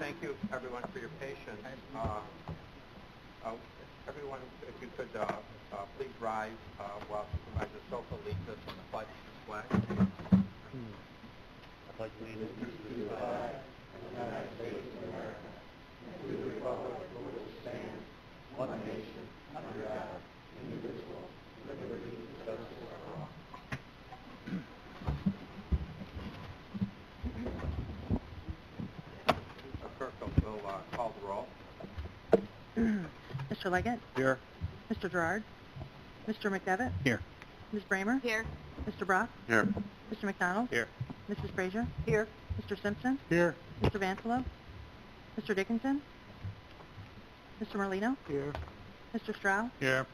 Thank you, everyone, for your patience. Everyone, if you could please rise while Supervisor Sokol leads us in the pledge to the flag. I pledge allegiance to the flag of the United States of America, and to the republic for which it stands, one nation, under God, indivisible, with liberty and justice for all. Clerk will call the roll. Mr. Leggett? Here. Mr. Gerard? Mr. McDevitt? Here. Ms. Bramer? Here. Mr. Brock? Here. Mr. McDonald? Here. Mrs. Frazier? Here. Mr. Simpson? Here. Mr. Vansalo? Mr. Dickinson? Mr. Merlino? Here. Mr. Stroud? Here.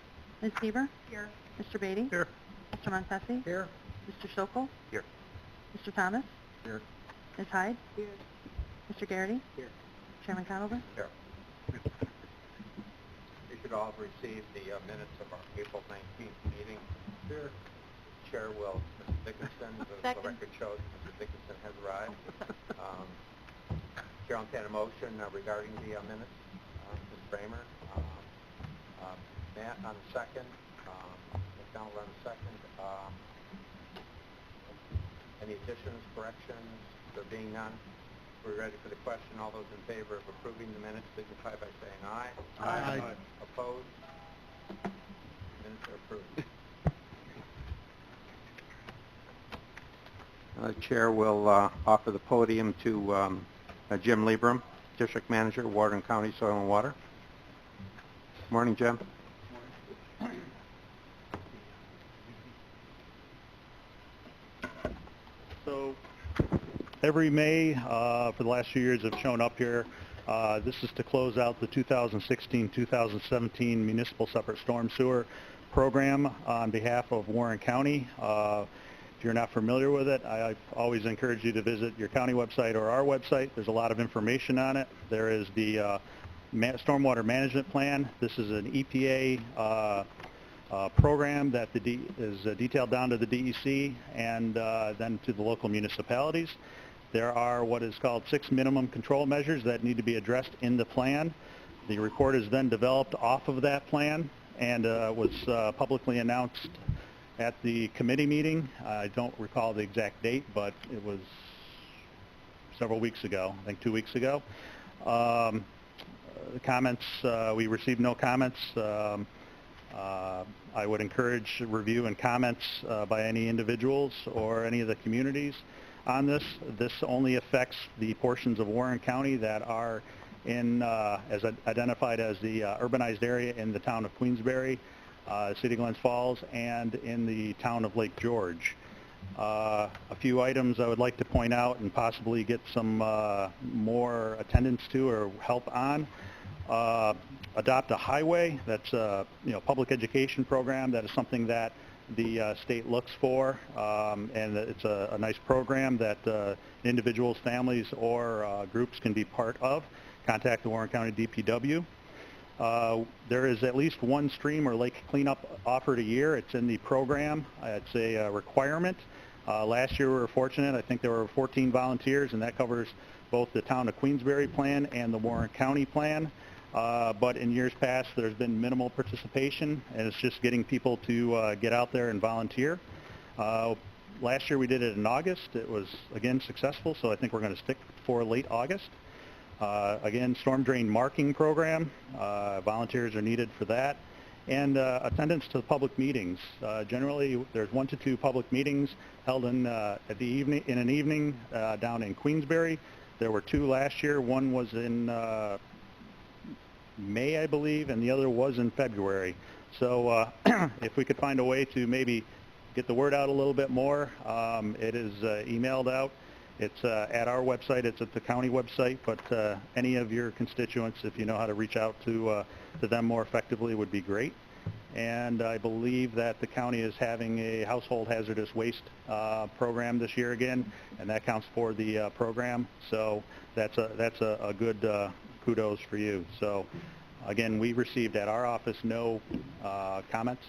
Ms. Seaver? Here. Mr. Beatty? Here. Mr. Montesi? Here. Mr. Sokol? Here. Mr. Thomas? Here. Ms. Hyde? Here. Mr. Garrity? Here. Chairman Conover? Here. You should all have received the minutes of our April 19th meeting. Here. Chair will, Mr. Dickinson, the record shows Mr. Dickinson has arrived. Chair will entertain a motion regarding the minutes. Ms. Bramer. Matt on the second. McDonald on the second. Any additions, corrections? There being none, we're ready for the question. All those in favor of approving the minutes signify by saying aye. Aye. Opposed? Minutes are approved. The chair will offer the podium to Jim Liebram, District Manager, Water and County Soil and Water. Morning, Jim. So every May for the last few years I've shown up here. This is to close out the 2016-2017 Municipal Separate Storm Sewer Program on behalf of Warren County. If you're not familiar with it, I always encourage you to visit your county website or our website. There's a lot of information on it. There is the Stormwater Management Plan. This is an EPA program that is detailed down to the DEC and then to the local municipalities. There are what is called 6 minimum control measures that need to be addressed in the plan. The report is then developed off of that plan and was publicly announced at the committee meeting. I don't recall the exact date, but it was several weeks ago, I think 2 weeks ago. The comments, we received no comments. I would encourage review and comments by any individuals or any of the communities on this. This only affects the portions of Warren County that are in, as identified as the urbanized area in the town of Queensbury, City of Glens Falls, and in the town of Lake George. A few items I would like to point out and possibly get some more attendance to or help on. Adopt a Highway. That's a public education program. That is something that the state looks for, and it's a nice program that individuals, families, or groups can be part of. Contact the Warren County DPW. There is at least one stream or lake cleanup offered a year. It's in the program. It's a requirement. Last year we were fortunate. I think there were 14 volunteers, and that covers both the town of Queensbury plan and the Warren County plan. But in years past there's been minimal participation, and it's just getting people to get out there and volunteer. Last year we did it in August. It was again successful, so I think we're going to stick for late August. Again, storm drain marking program. Volunteers are needed for that. And attendance to the public meetings. Generally, there's 1 to 2 public meetings held in an evening down in Queensbury. There were 2 last year. One was in May, I believe, and the other was in February. So if we could find a way to maybe get the word out a little bit more, it is emailed out. It's at our website. It's at the county website, but any of your constituents, if you know how to reach out to them more effectively, would be great. And I believe that the county is having a household hazardous waste program this year again, and that counts for the program. So that's a good kudos for you. So again, we received at our office no comments.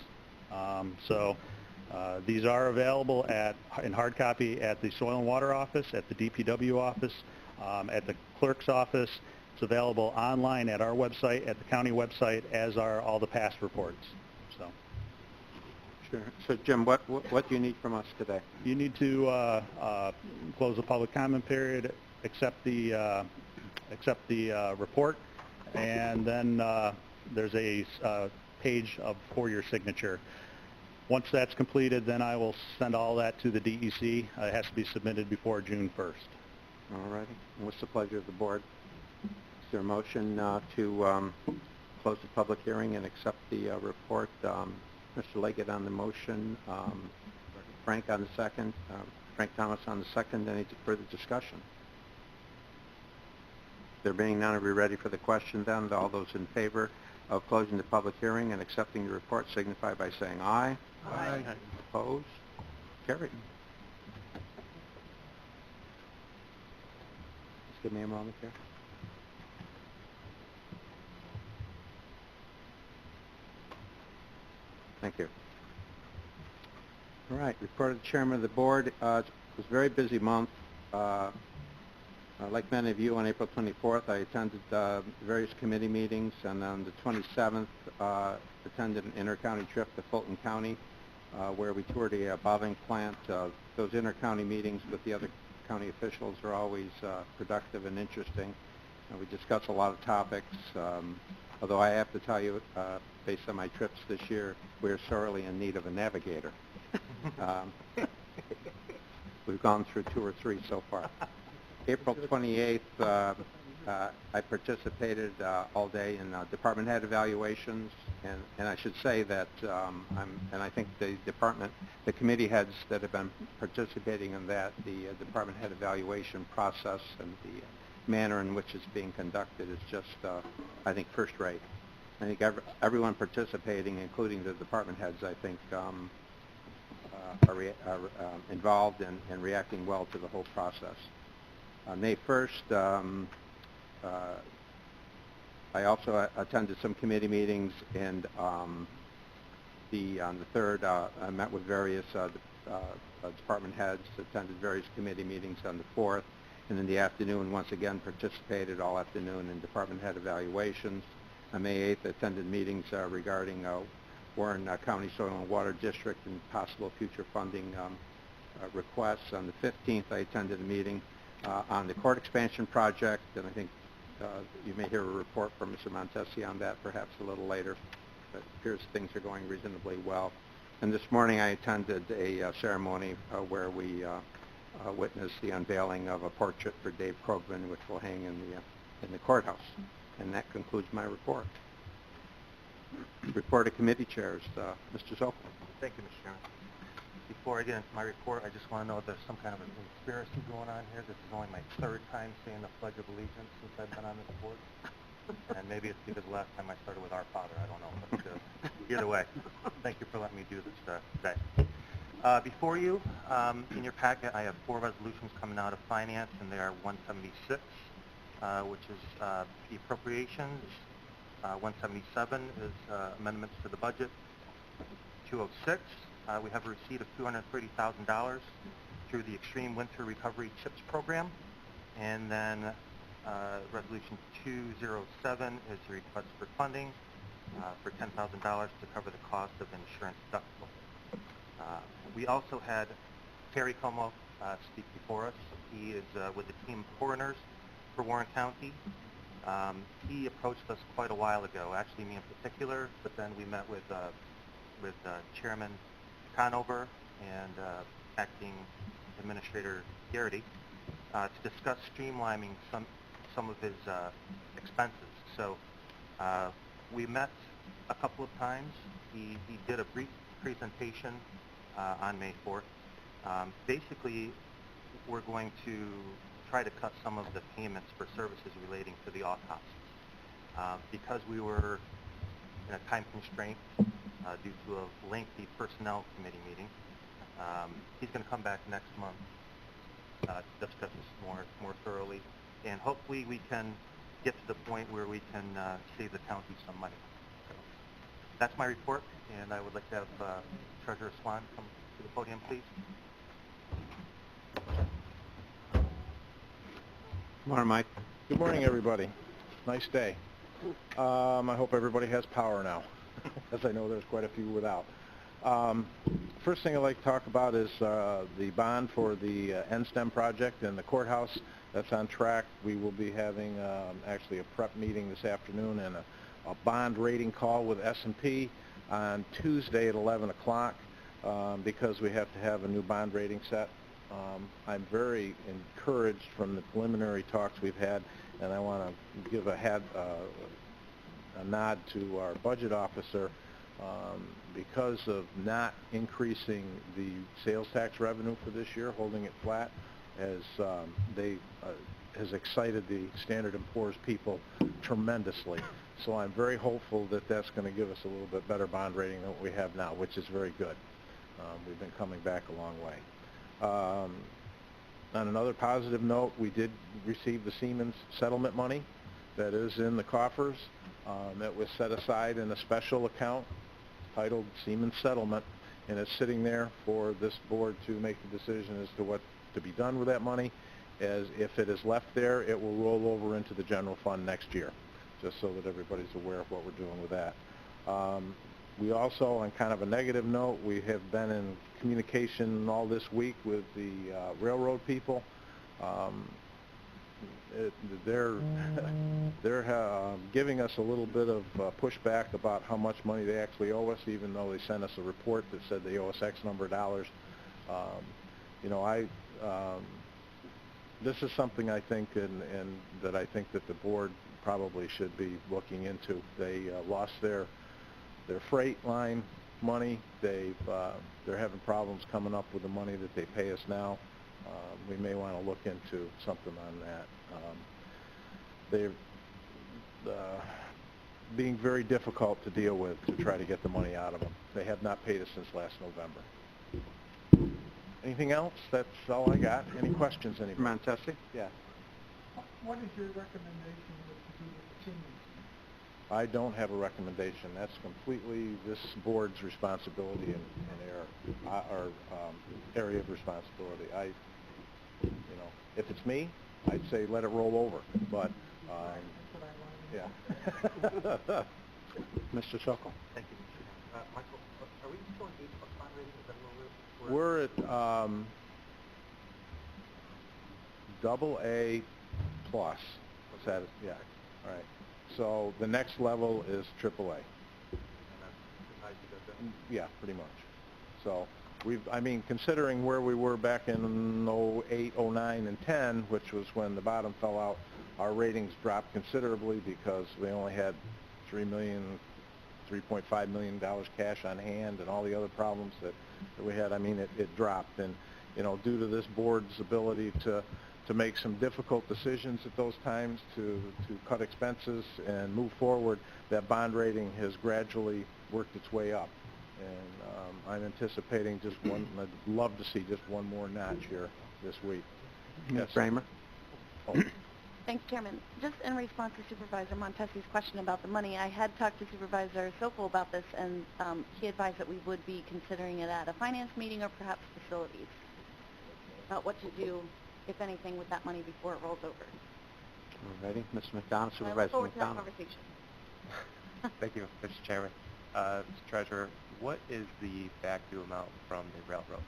These are available in hard copy at the Soil and Water office, at the DPW office, at the clerk's office. It's available online at our website, at the county website, as are all the past reports. So Sure. So, Jim, what do you need from us today? you need to close the public comment period, accept the report, and then there's a page for your signature. Once that's completed, then I will send all that to the DEC. It has to be submitted before June 1st. All righty. And what's the pleasure of the board? Is there a motion to close the public hearing and accept the report? Mr. Leggett on the motion, Frank on the second, Frank Thomas on the second. Any further discussion? There being none, are we ready for the question then? All those in favor of closing the public hearing and accepting the report signify by saying aye. Aye. Opposed? Carried. Just give me a moment here. Thank you. All right, report of the chairman of the board. It was a very busy month. Like many of you, on April 24th, I attended various committee meetings, and on the 27th, attended an inter-county trip to Fulton County, where we toured a bottling plant. Those inter-county meetings with the other county officials are always productive and interesting. We discuss a lot of topics, although I have to tell you, based on my trips this year, we're sorely in need of a navigator. We've gone through 2 or 3 so far. April 28th, I participated all day in department head evaluations, and I should say that, and I think the committee heads that have been participating in that, the department head evaluation process and the manner in which it's being conducted is just, I think, first rate. I think everyone participating, including the department heads, I think, are involved and reacting well to the whole process. May 1st, I also attended some committee meetings, and on the 3rd, I met with various department heads, attended various committee meetings on the 4th, and in the afternoon, once again, participated all afternoon in department head evaluations. On May 8th, attended meetings regarding Warren County Soil and Water District and possible future funding requests. On the 15th, I attended a meeting on the court expansion project, and I think you may hear a report from Mr. Montesi on that perhaps a little later, but it appears things are going reasonably well. And this morning I attended a ceremony where we witnessed the unveiling of a portrait for Dave Krogman, which will hang in the courthouse. And that concludes my report. Report of committee chairs. Mr. Zolko. Thank you, Mr. Chairman. Before I get into my report, I just want to know if there's some kind of a conspiracy going on here. This is only my 3rd time saying the Pledge of Allegiance since I've been on this board. And maybe it's because last time I started with Our Father. I don't know. But either way, thank you for letting me do this today. Before you, in your packet, I have 4 resolutions coming out of Finance, and they are 176, which is the appropriations. 177 is amendments to the budget. 206, we have a receipt of $230,000 through the Extreme Winter Recovery CHIPS program. And then Resolution 207 is a request for funding for $10,000 to cover the cost of insurance deductible. We also had Terry Como speak before us. He is with the team of coroners for Warren County. He approached us quite a while ago, actually me in particular, but then we met with Chairman Conover and Acting Administrator Garrity to discuss streamlining some of his expenses. So we met a couple of times. He did a brief presentation on May 4th. Basically, we're going to try to cut some of the payments for services relating to the autopsies. Because we were in a time constraint due to a lengthy personnel committee meeting, he's going to come back next month to discuss this more thoroughly, and hopefully we can get to the point where we can save the county some money. So that's my report, and I would like to have Treasurer Swan come to the podium, please. Morning, Mike. Good morning, everybody. Nice day. I hope everybody has power now, as I know there's quite a few without. First thing I'd like to talk about is the bond for the NSTEM project in the courthouse. That's on track. We will be having actually a prep meeting this afternoon and a bond rating call with S&P on Tuesday at 11 o'clock because we have to have a new bond rating set. I'm very encouraged from the preliminary talks we've had, and I want to give a nod to our budget officer because of not increasing the sales tax revenue for this year, holding it flat, has excited the Standard & Poor's people tremendously. So I'm very hopeful that that's going to give us a little bit better bond rating than what we have now, which is very good. We've been coming back a long way. On another positive note, we did receive the Siemens settlement money that is in the coffers. That was set aside in a special account titled Siemens Settlement, and it's sitting there for this board to make the decision as to what to be done with that money. As if it is left there, it will roll over into the general fund next year, just so that everybody's aware of what we're doing with that. We also, on kind of a negative note, we have been in communication all this week with the railroad people. They're giving us a little bit of pushback about how much money they actually owe us, even though they sent us a report that said they owe us X number of dollars. This is something I think, and that I think that the board probably should be looking into. They lost their freight line money. They're having problems coming up with the money that they pay us now. We may want to look into something on that. They're being very difficult to deal with to try to get the money out of them. They have not paid us since last November. Anything else? That's all I got. Any questions, anybody? Montesi? Yeah. What is your recommendation to do with the Siemens? I don't have a recommendation. That's completely this board's responsibility and our area of responsibility. If it's me, I'd say let it roll over. But yeah. Mr. Sokol? Thank you, Mr. Chairman. Michael, are we still engaged on bond rating? Is that where We're at double A plus. What's that? Yeah. All right. So the next level is triple A. And that's how you got that? Yeah, pretty much. So considering where we were back in 08, 09, and 10, which was when the bottom fell out, our ratings dropped considerably because we only had $3.5 million cash on hand and all the other problems that we had. It dropped. And, due to this board's ability to make some difficult decisions at those times to cut expenses and move forward, that bond rating has gradually worked its way up. And I'm anticipating I'd love to see just one more notch here this week. Ms. Yes. Bramer? Oh. Thanks, Chairman. Just in response to Supervisor Montesi's question about the money, I had talked to Supervisor Sokol about this, and he advised that we would be considering it at a finance meeting or perhaps facilities, about what to do, if anything, with that money before it rolls over. All righty. Mr. McDonald, I look Supervisor forward to that McDonald. conversation. Thank you, Mr. Chairman. Mr. Treasurer, what is the back due amount from the railroad?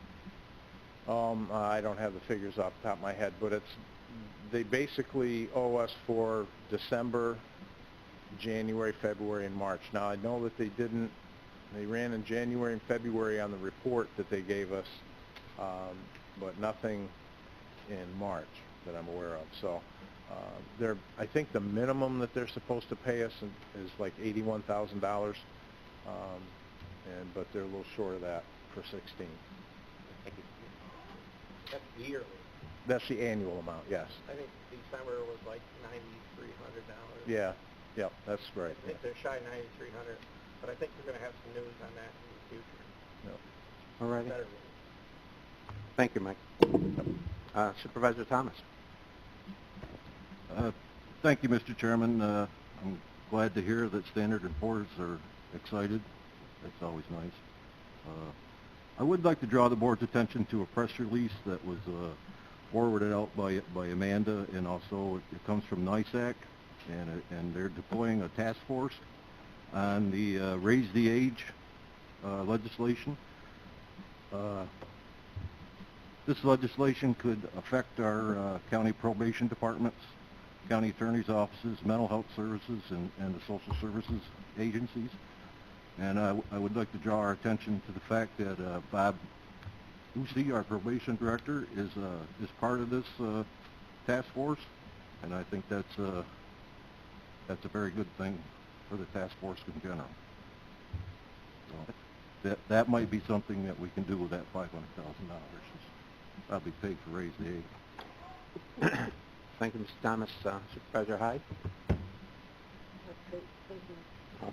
I don't have the figures off the top of my head, but they basically owe us for December, January, February, and March. Now, I know that they ran in January and February on the report that they gave us, but nothing in March that I'm aware of. So I think the minimum that they're supposed to pay us is like $81,000, but they're a little short of that for 16. Thank you. That's yearly. That's the annual amount, yes. I think December was like $9,300. Yeah, that's right. I think they're shy of $9,300, but I think we're going to have some news on that in the future. Yeah. All righty. Better. Thank you, Mike. Supervisor Thomas? Thank you, Mr. Chairman. I'm glad to hear that Standard & Poor's are excited. That's always nice. I would like to draw the board's attention to a press release that was forwarded out by Amanda, and also it comes from NISAC, and they're deploying a task force on the Raise the Age legislation. This legislation could affect our county probation departments, county attorney's offices, mental health services, and the social services agencies. And I would like to draw our attention to the fact that Bob Usi, our probation director, is part of this task force, and I think that's a very good thing for the task force in general. So that might be something that we can do with that $500,000. Probably paid for Raise the Age. Thank you, Mr. Thomas. Supervisor Hyde?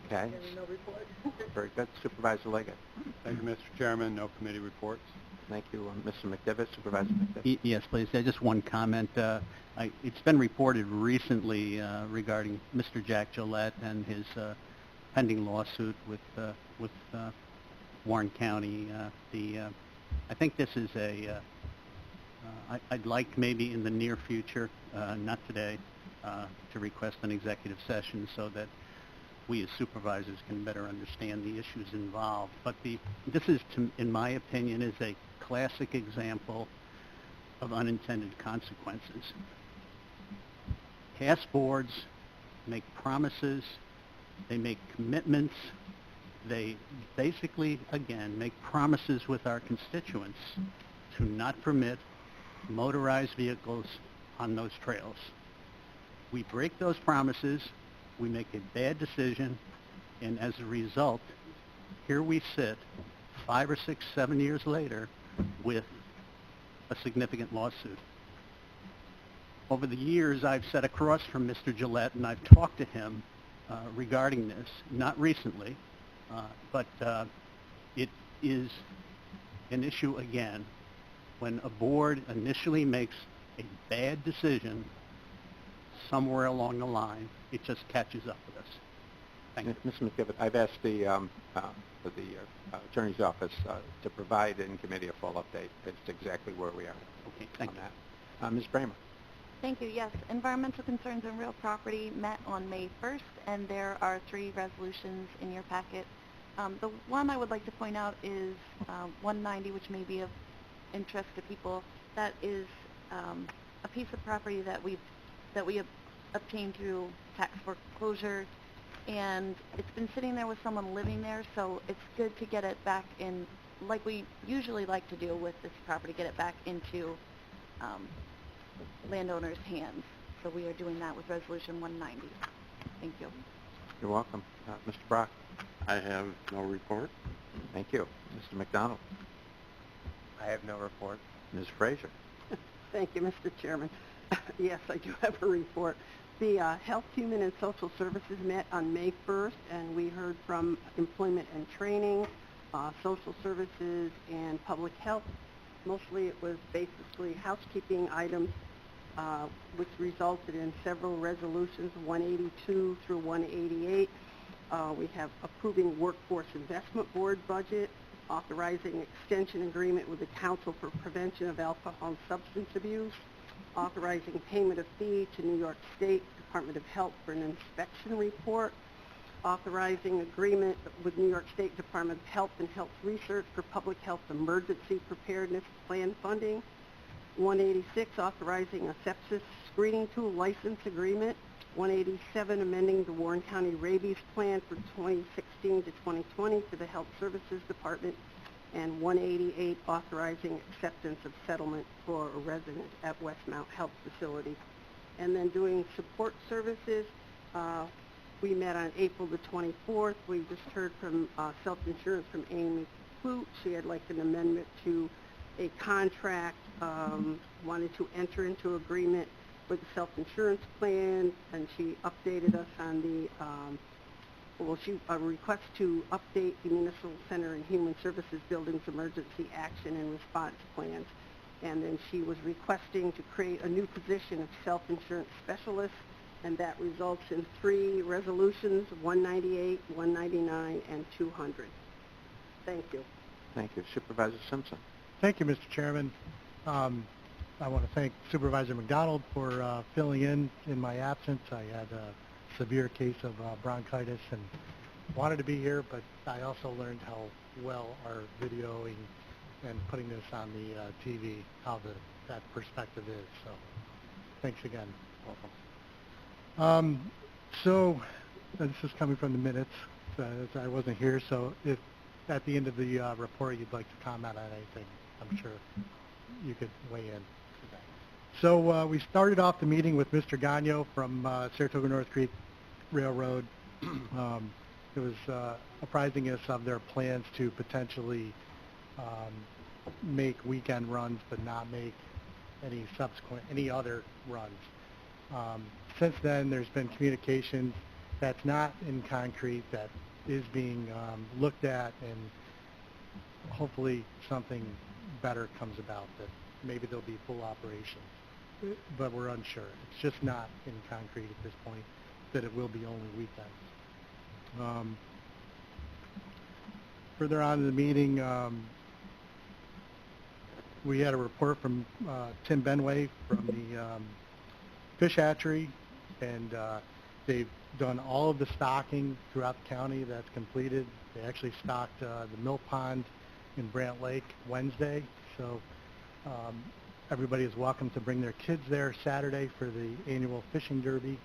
Okay. No report. Very good. Supervisor Leggett? Thank you, Mr. Chairman. No committee reports. Thank you. Mr. McDivitt, Supervisor McDivitt? Yes, please. Just one comment. It's been reported recently regarding Mr. Jack Gillette and his pending lawsuit with Warren County. I think this is I'd like maybe in the near future, not today, to request an executive session so that we as supervisors can better understand the issues involved. But this is, in my opinion, is a classic example of unintended consequences. Task boards make promises, they make commitments, they basically, again, make promises with our constituents to not permit motorized vehicles on those trails. We break those promises, we make a bad decision, and as a result, here we sit 5 or 6, 7 years later with a significant lawsuit. Over the years, I've sat across from Mr. Gillette and I've talked to him regarding this, not recently, but it is an issue again. When a board initially makes a bad decision, somewhere along the line, it just catches up with us. Thank you. Mr. McDivitt, I've asked the Attorney's Office to provide in committee a full update as to exactly where we are Thank on you. that. Ms. Bramer. Thank you. Yes, environmental concerns and real property met on May 1st, and there are 3 resolutions in your packet. The one I would like to point out is 190, which may be of interest to people. That is a piece of property that we obtained through tax foreclosure, and it's been sitting there with someone living there, so it's good to get it back in, like we usually like to do with this property, get it back into landowners' hands. So we are doing that with Resolution 190. Thank you. You're welcome. Mr. Brock. I have no report. Thank you. Mr. McDonald. I have no report. Ms. Frazier. Thank you, Mr. Chairman. Yes, I do have a report. The Health, Human, and Social Services met on May 1st, and we heard from Employment and Training, Social Services, and Public Health. Mostly it was basically housekeeping items, which resulted in several resolutions, 182 through 188. We have approving Workforce Investment Board budget, authorizing extension agreement with the Council for Prevention of Alcohol and Substance Abuse, authorizing payment of fee to New York State Department of Health for an inspection report, authorizing agreement with New York State Department of Health and Health Research for public health emergency preparedness plan funding, 186 authorizing a sepsis screening tool license agreement, 187 amending the Warren County rabies plan for 2016 to 2020 for the Health Services Department, and 188 authorizing acceptance of settlement for a resident at Westmount Health Facility. And then doing support services, we met on April the 24th. We just heard from self-insurance from Amy Clute. She had like an amendment to a contract, wanted to enter into agreement with the self-insurance plan, and she updated us on the, a request to update the Municipal Center and Human Services Building's emergency action and response plans. And then she was requesting to create a new position of self-insurance specialist, and that results in 3 resolutions, 198, 199, and 200. Thank you. Thank you. Supervisor Simpson. Thank you, Mr. Chairman. I want to thank Supervisor McDonald for filling in my absence. I had a severe case of bronchitis and wanted to be here, but I also learned how well our videoing and putting this on the TV, how that perspective is. So thanks again. Welcome. So this is coming from the minutes. I wasn't here, so if at the end of the report you'd like to comment on anything, I'm sure you could weigh in. So we started off the meeting with Mr. Gagno from Saratoga North Creek Railroad. It was apprising us of their plans to potentially make weekend runs, but not make any other runs. Since then, there's been communication that's not in concrete, that is being looked at, and hopefully something better comes about, that maybe there'll be full operation. But we're unsure. It's just not in concrete at this point that it will be only weekends. Further on in the meeting, we had a report from Tim Benway from the fish hatchery, and they've done all of the stocking throughout the county. That's completed. They actually stocked the mill pond in Brant Lake Wednesday, so everybody is welcome to bring their kids there Saturday for the annual fishing derby.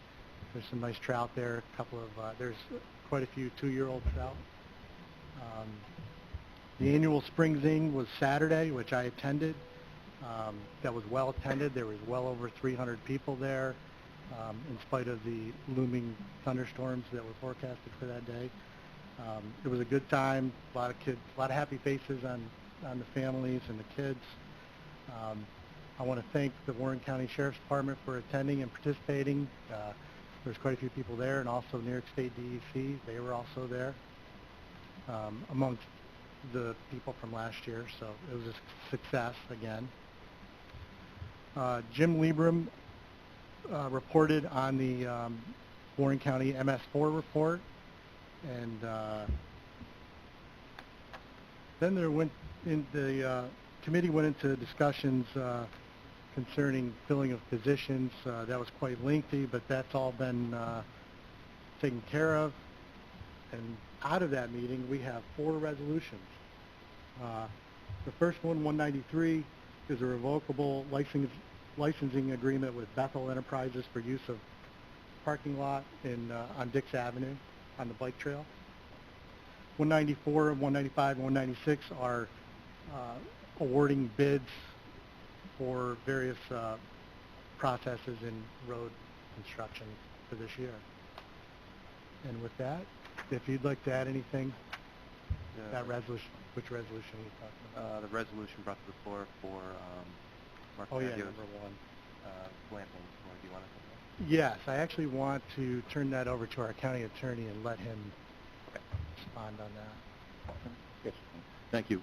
There's some nice trout there. There's quite a few 2-year-old trout. The annual Spring Zing was Saturday, which I attended. That was well attended. There was well over 300 people there, in spite of the looming thunderstorms that were forecasted for that day. It was a good time. A lot of kids, a lot of happy faces on the families and the kids. I want to thank the Warren County Sheriff's Department for attending and participating. There's quite a few people there, and also New York State DEC. They were also there, amongst the people from last year, so it was a success again. Jim Liebram reported on the Warren County MS4 report, and then the committee went into discussions concerning filling of positions. That was quite lengthy, but that's all been taken care of. And out of that meeting, we have 4 resolutions. The first one, 193, is a revocable licensing agreement with Bethel Enterprises for use of parking lot on Dix Avenue on the bike trail. 194, 195, and 196 are awarding bids for various processes in road construction for this year. And with that, if you'd like to add anything, that resolution, which resolution are you talking about? The resolution brought to the floor for Mark Oh yeah, Matthews, number 1. glamping. Do you want to say that? Yes, I actually want to turn that over to our county attorney and let him respond on that. Yes. Thank you.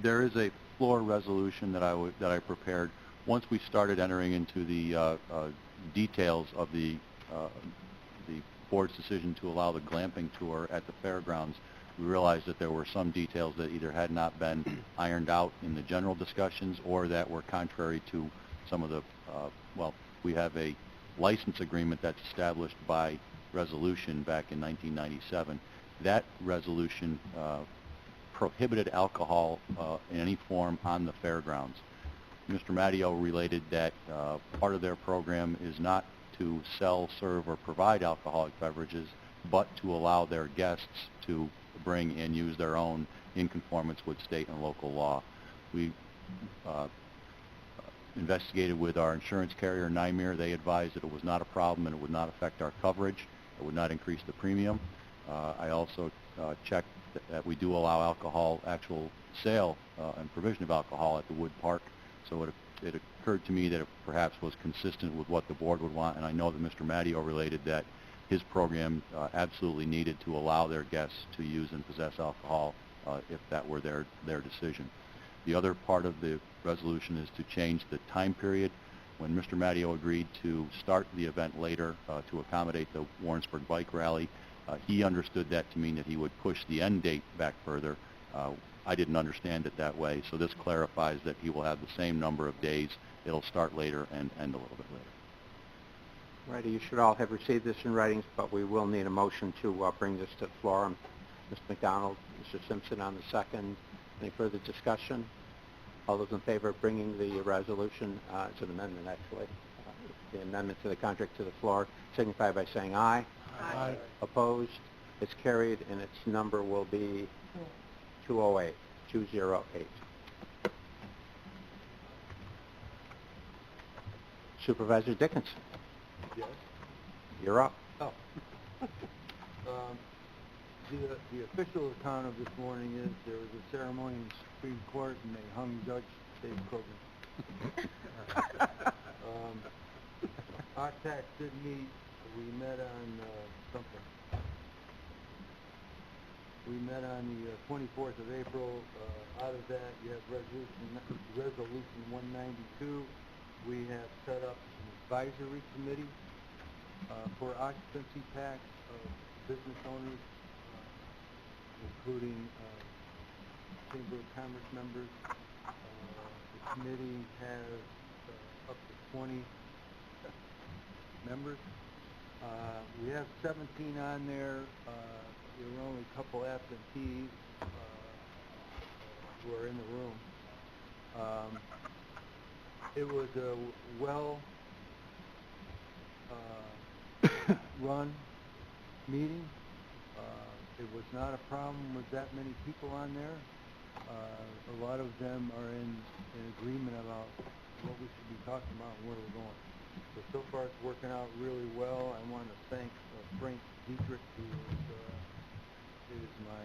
There is a floor resolution that I prepared. Once we started entering into the details of the board's decision to allow the glamping tour at the fairgrounds, we realized that there were some details that either had not been ironed out in the general discussions or that were contrary to some of the, we have a license agreement that's established by resolution back in 1997. That resolution prohibited alcohol in any form on the fairgrounds. Mr. Matteo related that part of their program is not to sell, serve, or provide alcoholic beverages, but to allow their guests to bring and use their own in conformance with state and local law. We investigated with our insurance carrier, NYMIR. They advised that it was not a problem and it would not affect our coverage. It would not increase the premium. I also checked that we do allow alcohol, actual sale and provision of alcohol at the Wood Park. So it occurred to me that it perhaps was consistent with what the board would want, and I know that Mr. Matteo related that his program absolutely needed to allow their guests to use and possess alcohol if that were their decision. The other part of the resolution is to change the time period. When Mr. Matteo agreed to start the event later to accommodate the Warrensburg Bike Rally, he understood that to mean that he would push the end date back further. I didn't understand it that way, so this clarifies that he will have the same number of days. It'll start later and end a little bit later. Righty, you should all have received this in writings, but we will need a motion to bring this to the floor. Mr. McDonald, Mr. Simpson on the second. Any further discussion? All those in favor of bringing the resolution, it's an amendment actually, the amendment to the contract to the floor, signify by saying aye. Aye. Opposed? It's carried, and its number will be 208. Supervisor Dickinson. Yes. You're up. Oh. The official account of this morning is there was a ceremony in the Supreme Court and they hung Judge Dave Kroger. OCTAC did meet. We met on something. We met on the 24th of April. Out of that, you have resolution 192. We have set up an advisory committee for occupancy tax of business owners, including Chamber of Commerce members. The committee has up to 20 members. We have 17 on there. There were only a couple absentees who are in the room. It was a run meeting. It was not a problem with that many people on there. A lot of them are in agreement about what we should be talking about and where we're going. So far it's working out really well. I want to thank Frank Dietrich, who is my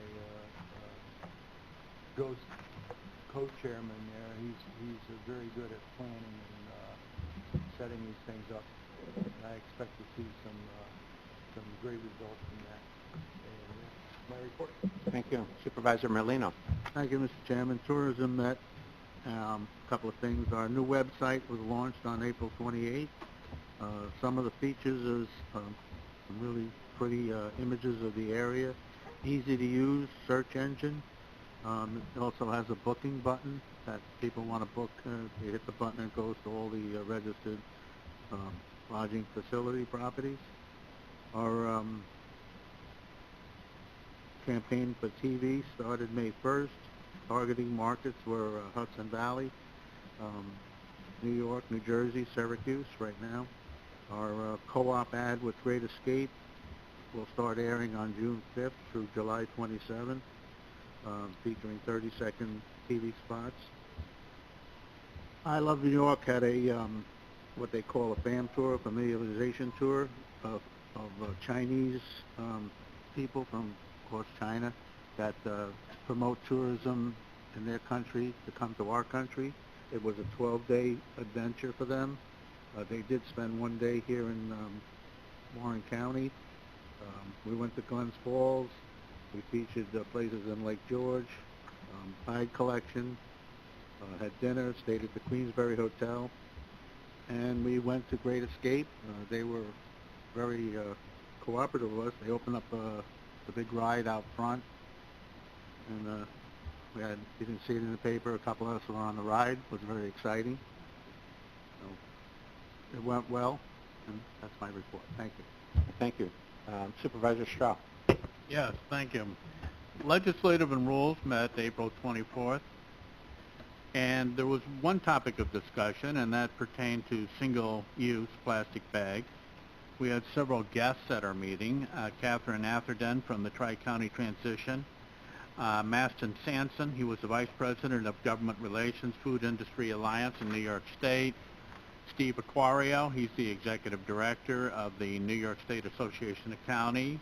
ghost co-chairman there. He's very good at planning and setting these things up. And I expect to see some great results from that. And that's my report. Thank you. Supervisor Merlino. Thank you, Mr. Chairman. Tourism met. A couple of things. Our new website was launched on April 28th. Some of the features is some really pretty images of the area. Easy to use search engine. It also has a booking button that people want to book. They hit the button and it goes to all the registered lodging facility properties. Our campaign for TV started May 1st. Targeting markets were Hudson Valley, New York, New Jersey, Syracuse right now. Our co-op ad with Great Escape will start airing on June 5th through July 27th, featuring 30-second TV spots. I Love New York had a what they call a FAM tour, familiarization tour of Chinese people from, of course, China that promote tourism in their country to come to our country. It was a 12-day adventure for them. They did spend one day here in Warren County. We went to Glens Falls. We featured places in Lake George, Hyde Collection, had dinner, stayed at the Queensbury Hotel, and we went to Great Escape. They were very cooperative with us. They opened up the big ride out front, and you can see it in the paper, a couple of us were on the ride. It was very exciting. So it went well, and that's my report. Thank you. Thank you. Supervisor Straub. Yes, thank you. Legislative and Rules met April 24th, and there was one topic of discussion, and that pertained to single-use plastic bags. We had several guests at our meeting. Catherine Atherden from the Tri-County Transition, Maston Sanson, he was the Vice President of Government Relations, Food Industry Alliance in New York State. Steve Aquario, he's the Executive Director of the New York State Association of Counties.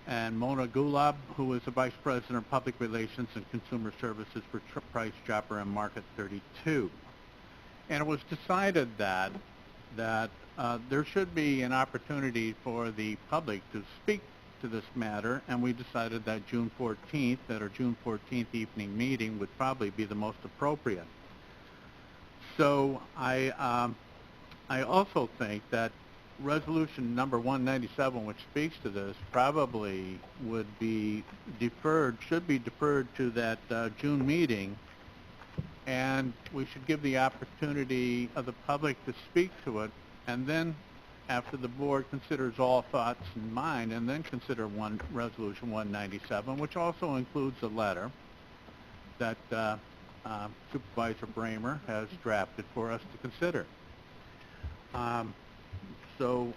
And Mona Gulab, who was the Vice President of Public Relations and Consumer Services for Price Chopper and Market 32. And it was decided that there should be an opportunity for the public to speak to this matter, and we decided that June 14th, at our June 14th evening meeting, would probably be the most appropriate. So I also think that resolution number 197, which speaks to this, probably would be deferred, should be deferred to that June meeting, and we should give the opportunity of the public to speak to it, and then after the board considers all thoughts in mind, and then consider resolution 197, which also includes a letter that Supervisor Bramer has drafted for us to consider. So,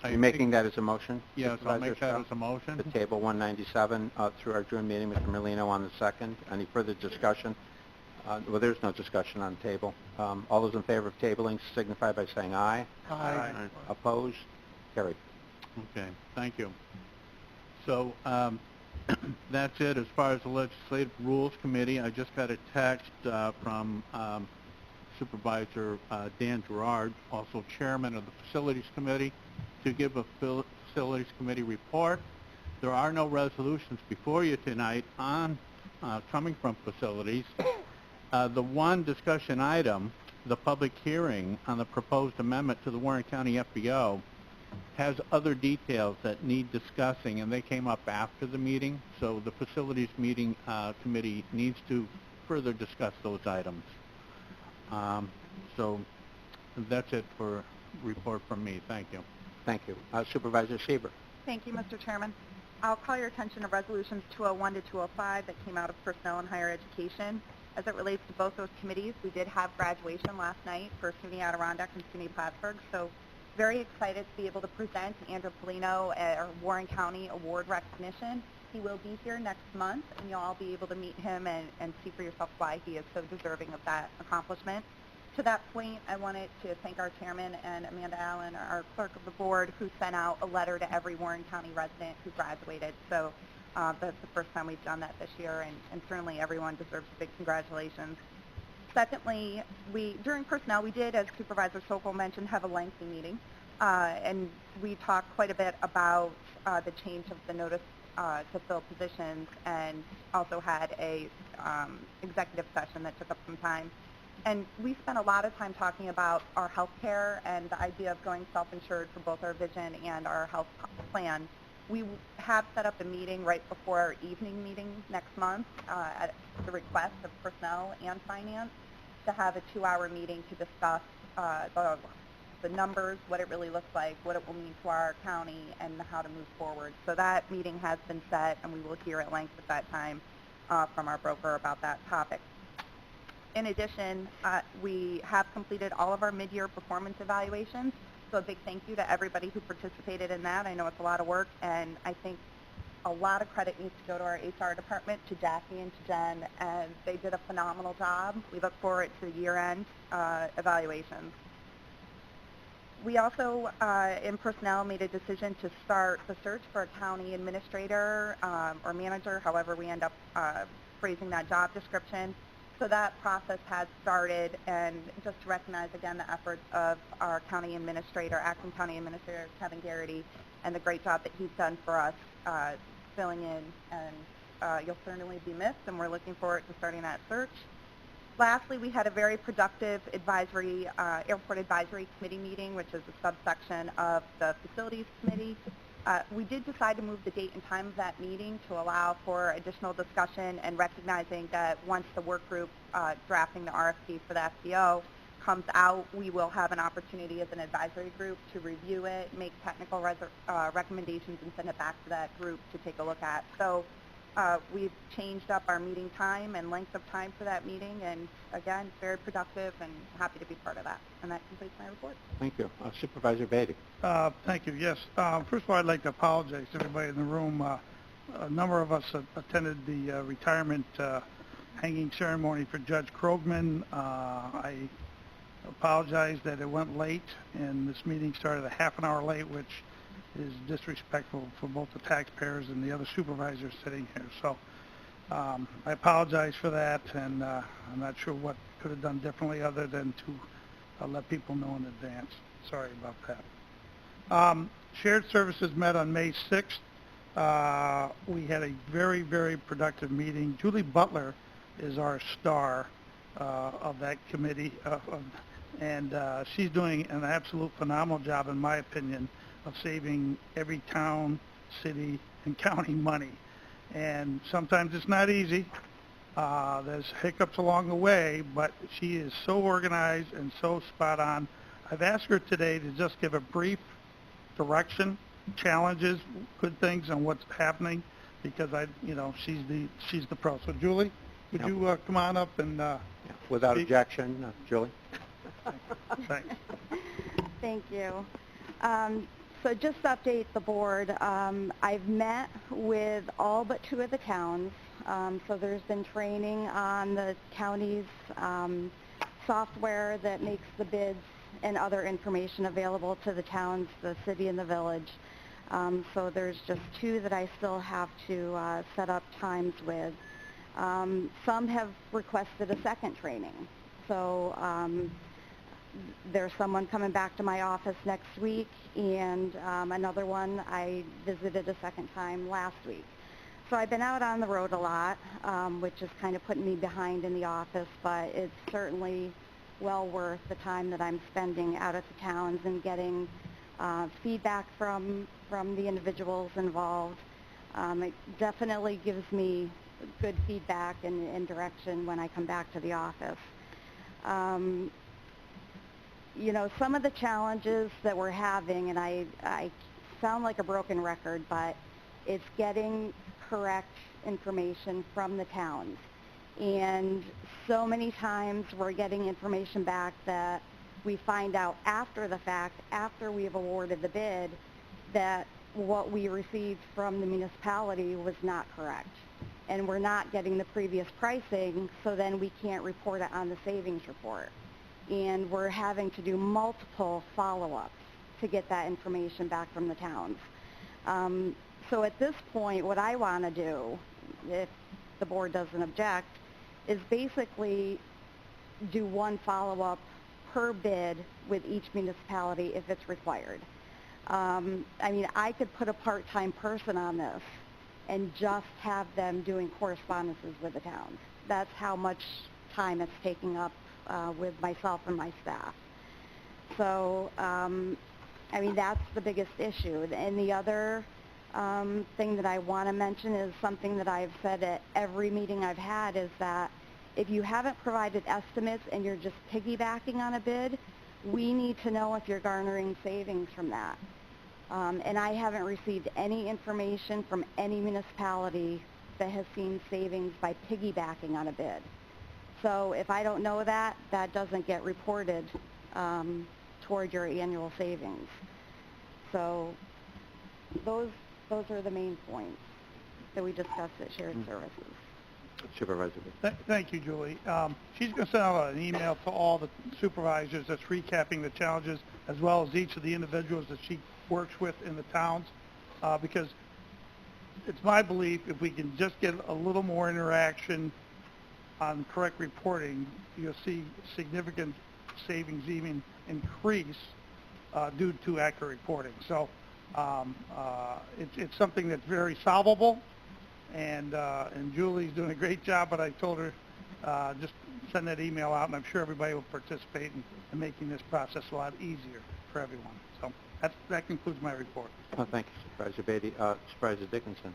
Are you making that as a motion? Yes, I'll Supervisor make that Stroh? as a motion. The table 197 through our June meeting, Mr. Merlino on the second. Any further discussion? Well, there's no discussion on the table. All those in favor of tabling signify by saying aye. Aye. Opposed? Carried. Okay, thank you. So that's it as far as the Legislative Rules Committee. I just got a text from Supervisor Dan Gerard, also Chairman of the Facilities Committee, to give a Facilities Committee report. There are no resolutions before you tonight on coming from Facilities. The one discussion item, the public hearing on the proposed amendment to the Warren County FBO, has other details that need discussing, and they came up after the meeting, so the Facilities Committee needs to further discuss those items. So that's it for report from me. Thank you. Thank you. Supervisor Sieber. Thank you, Mr. Chairman. I'll call your attention to resolutions 201 to 205 that came out of Personnel and Higher Education. As it relates to both those committees, we did have graduation last night for SUNY Adirondack and SUNY Plattsburgh, so very excited to be able to present Andrew Polino our Warren County Award recognition. He will be here next month, and you'll all be able to meet him and see for yourself why he is so deserving of that accomplishment. To that point, I wanted to thank our chairman and Amanda Allen, our clerk of the board, who sent out a letter to every Warren County resident who graduated. So that's the first time we've done that this year, and certainly everyone deserves a big congratulations. Secondly, during personnel, we did, as Supervisor Sokol mentioned, have a lengthy meeting, and we talked quite a bit about the change of the notice to fill positions, and also had a executive session that took up some time. And we spent a lot of time talking about our health care and the idea of going self-insured for both our vision and our health plan. We have set up a meeting right before our evening meeting next month at the request of personnel and finance to have a 2-hour meeting to discuss the numbers, what it really looks like, what it will mean to our county, and how to move forward. So that meeting has been set, and we will hear at length at that time from our broker about that topic. In addition, we have completed all of our mid-year performance evaluations, so a big thank you to everybody who participated in that. I know it's a lot of work, and I think a lot of credit needs to go to our HR department, to Jackie and to Jen, and they did a phenomenal job. We look forward to year-end evaluations. We also, in personnel, made a decision to start the search for a county administrator or manager, however we end up phrasing that job description. So that process has started, and just to recognize again the efforts of our county administrator, acting county administrator Kevin Garrity, and the great job that he's done for us filling in, and you'll certainly be missed, and we're looking forward to starting that search. Lastly, we had a very productive airport advisory committee meeting, which is a subsection of the facilities committee. We did decide to move the date and time of that meeting to allow for additional discussion, and recognizing that once the work group drafting the RFP for the FBO comes out, we will have an opportunity as an advisory group to review it, make technical recommendations, and send it back to that group to take a look at. So we've changed up our meeting time and length of time for that meeting, and again, very productive and happy to be part of that. And that completes my report. Thank you. Supervisor Beatty. Thank you. Yes. First of all, I'd like to apologize to everybody in the room. A number of us attended the retirement hanging ceremony for Judge Krogman. I apologize that it went late, and this meeting started a half an hour late, which is disrespectful for both the taxpayers and the other supervisors sitting here. So I apologize for that, and I'm not sure what could have done differently other than to let people know in advance. Sorry about that. Shared Services met on May 6th. We had a very, very productive meeting. Julie Butler is our star of that committee, of and she's doing an absolute phenomenal job, in my opinion, of saving every town, city, and county money. And sometimes it's not easy. There's hiccups along the way, but she is so organized and so spot on. I've asked her today to just give a brief direction, challenges, good things, and what's happening, because she's the pro. So Julie, would you come on up and Without speak? objection, Julie. Thanks. Thank you. So just to update the board, I've met with all but 2 of the towns. So there's been training on the county's software that makes the bids and other information available to the towns, the city, and the village. So there's just 2 that I still have to set up times with. Some have requested a second training. So there's someone coming back to my office next week, and another one I visited a second time last week. So I've been out on the road a lot, which is kind of putting me behind in the office, but it's certainly well worth the time that I'm spending out at the towns and getting feedback from the individuals involved. It definitely gives me good feedback and direction when I come back to the office. Some of the challenges that we're having, and I sound like a broken record, but it's getting correct information from the towns. And so many times we're getting information back that we find out after the fact, after we've awarded the bid, that what we received from the municipality was not correct. And we're not getting the previous pricing, so then we can't report it on the savings report. And we're having to do multiple follow-ups to get that information back from the towns. So at this point, what I want to do, if the board doesn't object, is basically do one follow-up per bid with each municipality if it's required. I could put a part-time person on this and just have them doing correspondences with the towns. That's how much time it's taking up with myself and my staff. So, that's the biggest issue. And the other thing that I want to mention is something that I've said at every meeting I've had, is that if you haven't provided estimates and you're just piggybacking on a bid, we need to know if you're garnering savings from that. And I haven't received any information from any municipality that has seen savings by piggybacking on a bid. So if I don't know that, that doesn't get reported toward your annual savings. So those are the main points that we discussed at Shared Services. Supervisor. Thank you, Julie. She's going to send out an email to all the supervisors that's recapping the challenges, as well as each of the individuals that she works with in the towns, because it's my belief if we can just get a little more interaction on correct reporting, you'll see significant savings even increase due to accurate reporting. So it's something that's very solvable, and Julie's doing a great job, but I told her just send that email out, and I'm sure everybody will participate in making this process a lot easier for everyone. So that concludes my report. Oh, thank you, Supervisor Beatty. Supervisor Dickinson.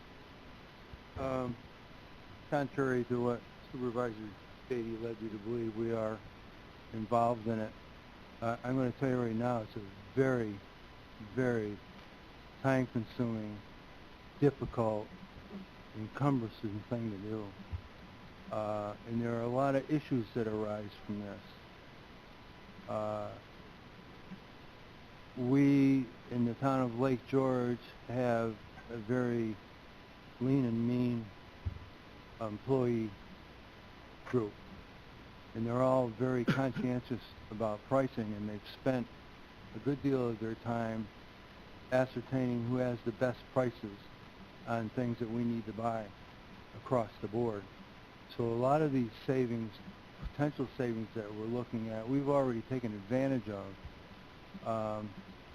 Contrary to what Supervisor Beatty led you to believe, we are involved in it. I'm going to tell you right now, it's a very, very time-consuming, difficult, and cumbersome thing to do. And there are a lot of issues that arise from this. We, in the town of Lake George, have a very lean and mean employee group. And they're all very conscientious about pricing, and they've spent a good deal of their time ascertaining who has the best prices on things that we need to buy across the board. So a lot of these savings, potential savings that we're looking at, we've already taken advantage of.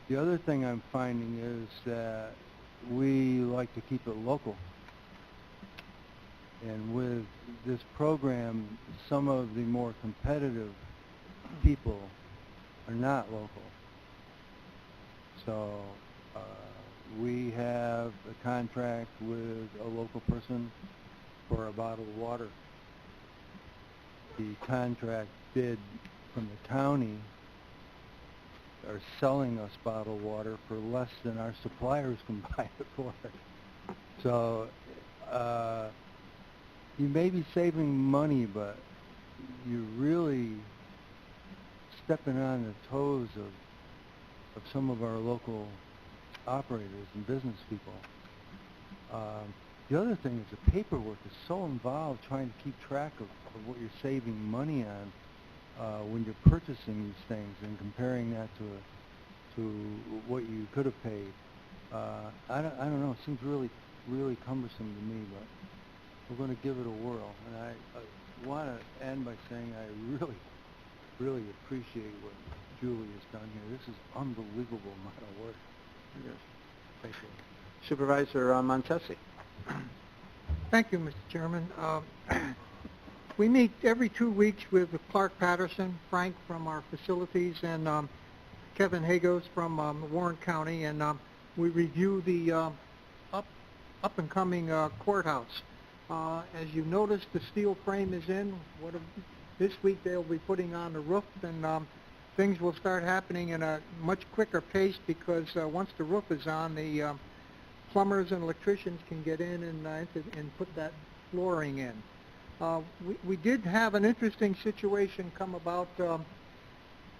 The other thing I'm finding is that we like to keep it local. And with this program, some of the more competitive people are not local. So we have a contract with a local person for a bottle of water. The contract bid from the county are selling us bottled water for less than our suppliers can buy it for. So you may be saving money, but you're really stepping on the toes of some of our local operators and business people. The other thing is the paperwork is so involved trying to keep track of what you're saving money on when you're purchasing these things and comparing that to what you could have paid. I don't know. It seems really cumbersome to me, but we're going to give it a whirl. And I want to end by saying I really appreciate what Julie has done here. This is unbelievable amount of work. Yes. Thank you. Supervisor Montesi. Thank you, Mr. Chairman. We meet every 2 weeks with Clark Patterson, Frank from our facilities, and Kevin Hagos from Warren County, and we review the up-and-coming courthouse. As you noticed, the steel frame is in. This week they'll be putting on the roof, and things will start happening in a much quicker pace because once the roof is on, the plumbers and electricians can get in and put that flooring in. We did have an interesting situation come about.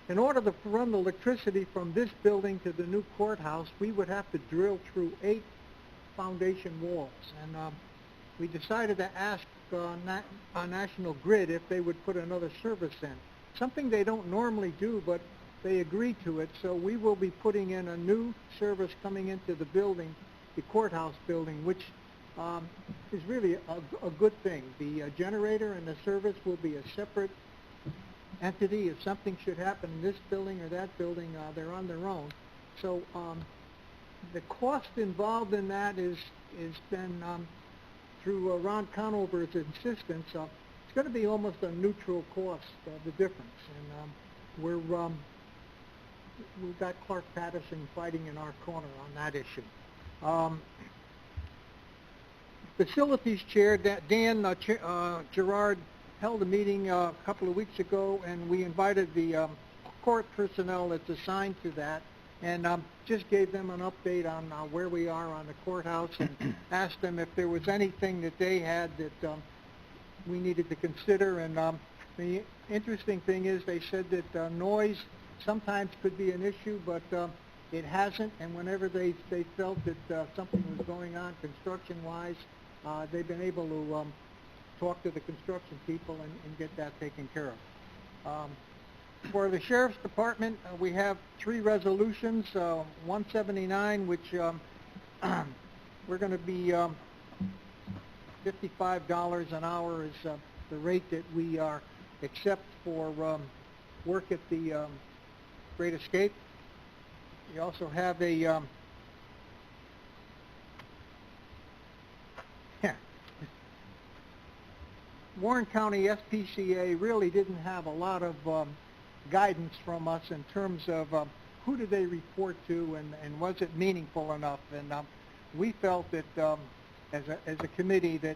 In order to run the electricity from this building to the new courthouse, we would have to drill through 8 foundation walls. And we decided to ask National Grid if they would put another service in. Something they don't normally do, but they agreed to it. So we will be putting in a new service coming into the building, the courthouse building, which is really a good thing. The generator and the service will be a separate entity. If something should happen in this building or that building, they're on their own. So the cost involved in that is then through Ron Conover's insistence. It's going to be almost a neutral cost, the difference. And we've got Clark Patterson fighting in our corner on that issue. Facilities Chair Dan Gerard held a meeting a couple of weeks ago, and we invited the court personnel that's assigned to that, and just gave them an update on where we are on the courthouse, and asked them if there was anything that they had that we needed to consider. And the interesting thing is they said that noise sometimes could be an issue, but it hasn't, and whenever they felt that something was going on construction-wise, they've been able to talk to the construction people and get that taken care of. For the Sheriff's Department, we have 3 resolutions. 179, which we're going to be $55 an hour is the rate that we are accept for work at the Great Escape. We also have a Warren County SPCA really didn't have a lot of guidance from us in terms of who did they report to, and was it meaningful enough. And we felt that as a committee that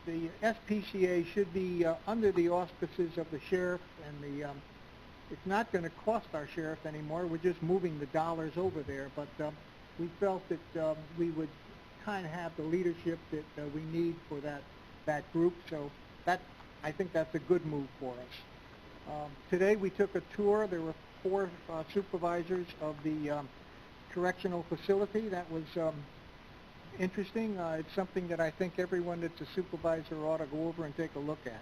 the SPCA should be under the auspices of the sheriff, and it's not going to cost our sheriff anymore. We're just moving the dollars over there, but we felt that we would kind of have the leadership that we need for that group. So I think that's a good move for us. Today we took a tour. There were 4 supervisors of the correctional facility. That was interesting. It's something that I think everyone that's a supervisor ought to go over and take a look at.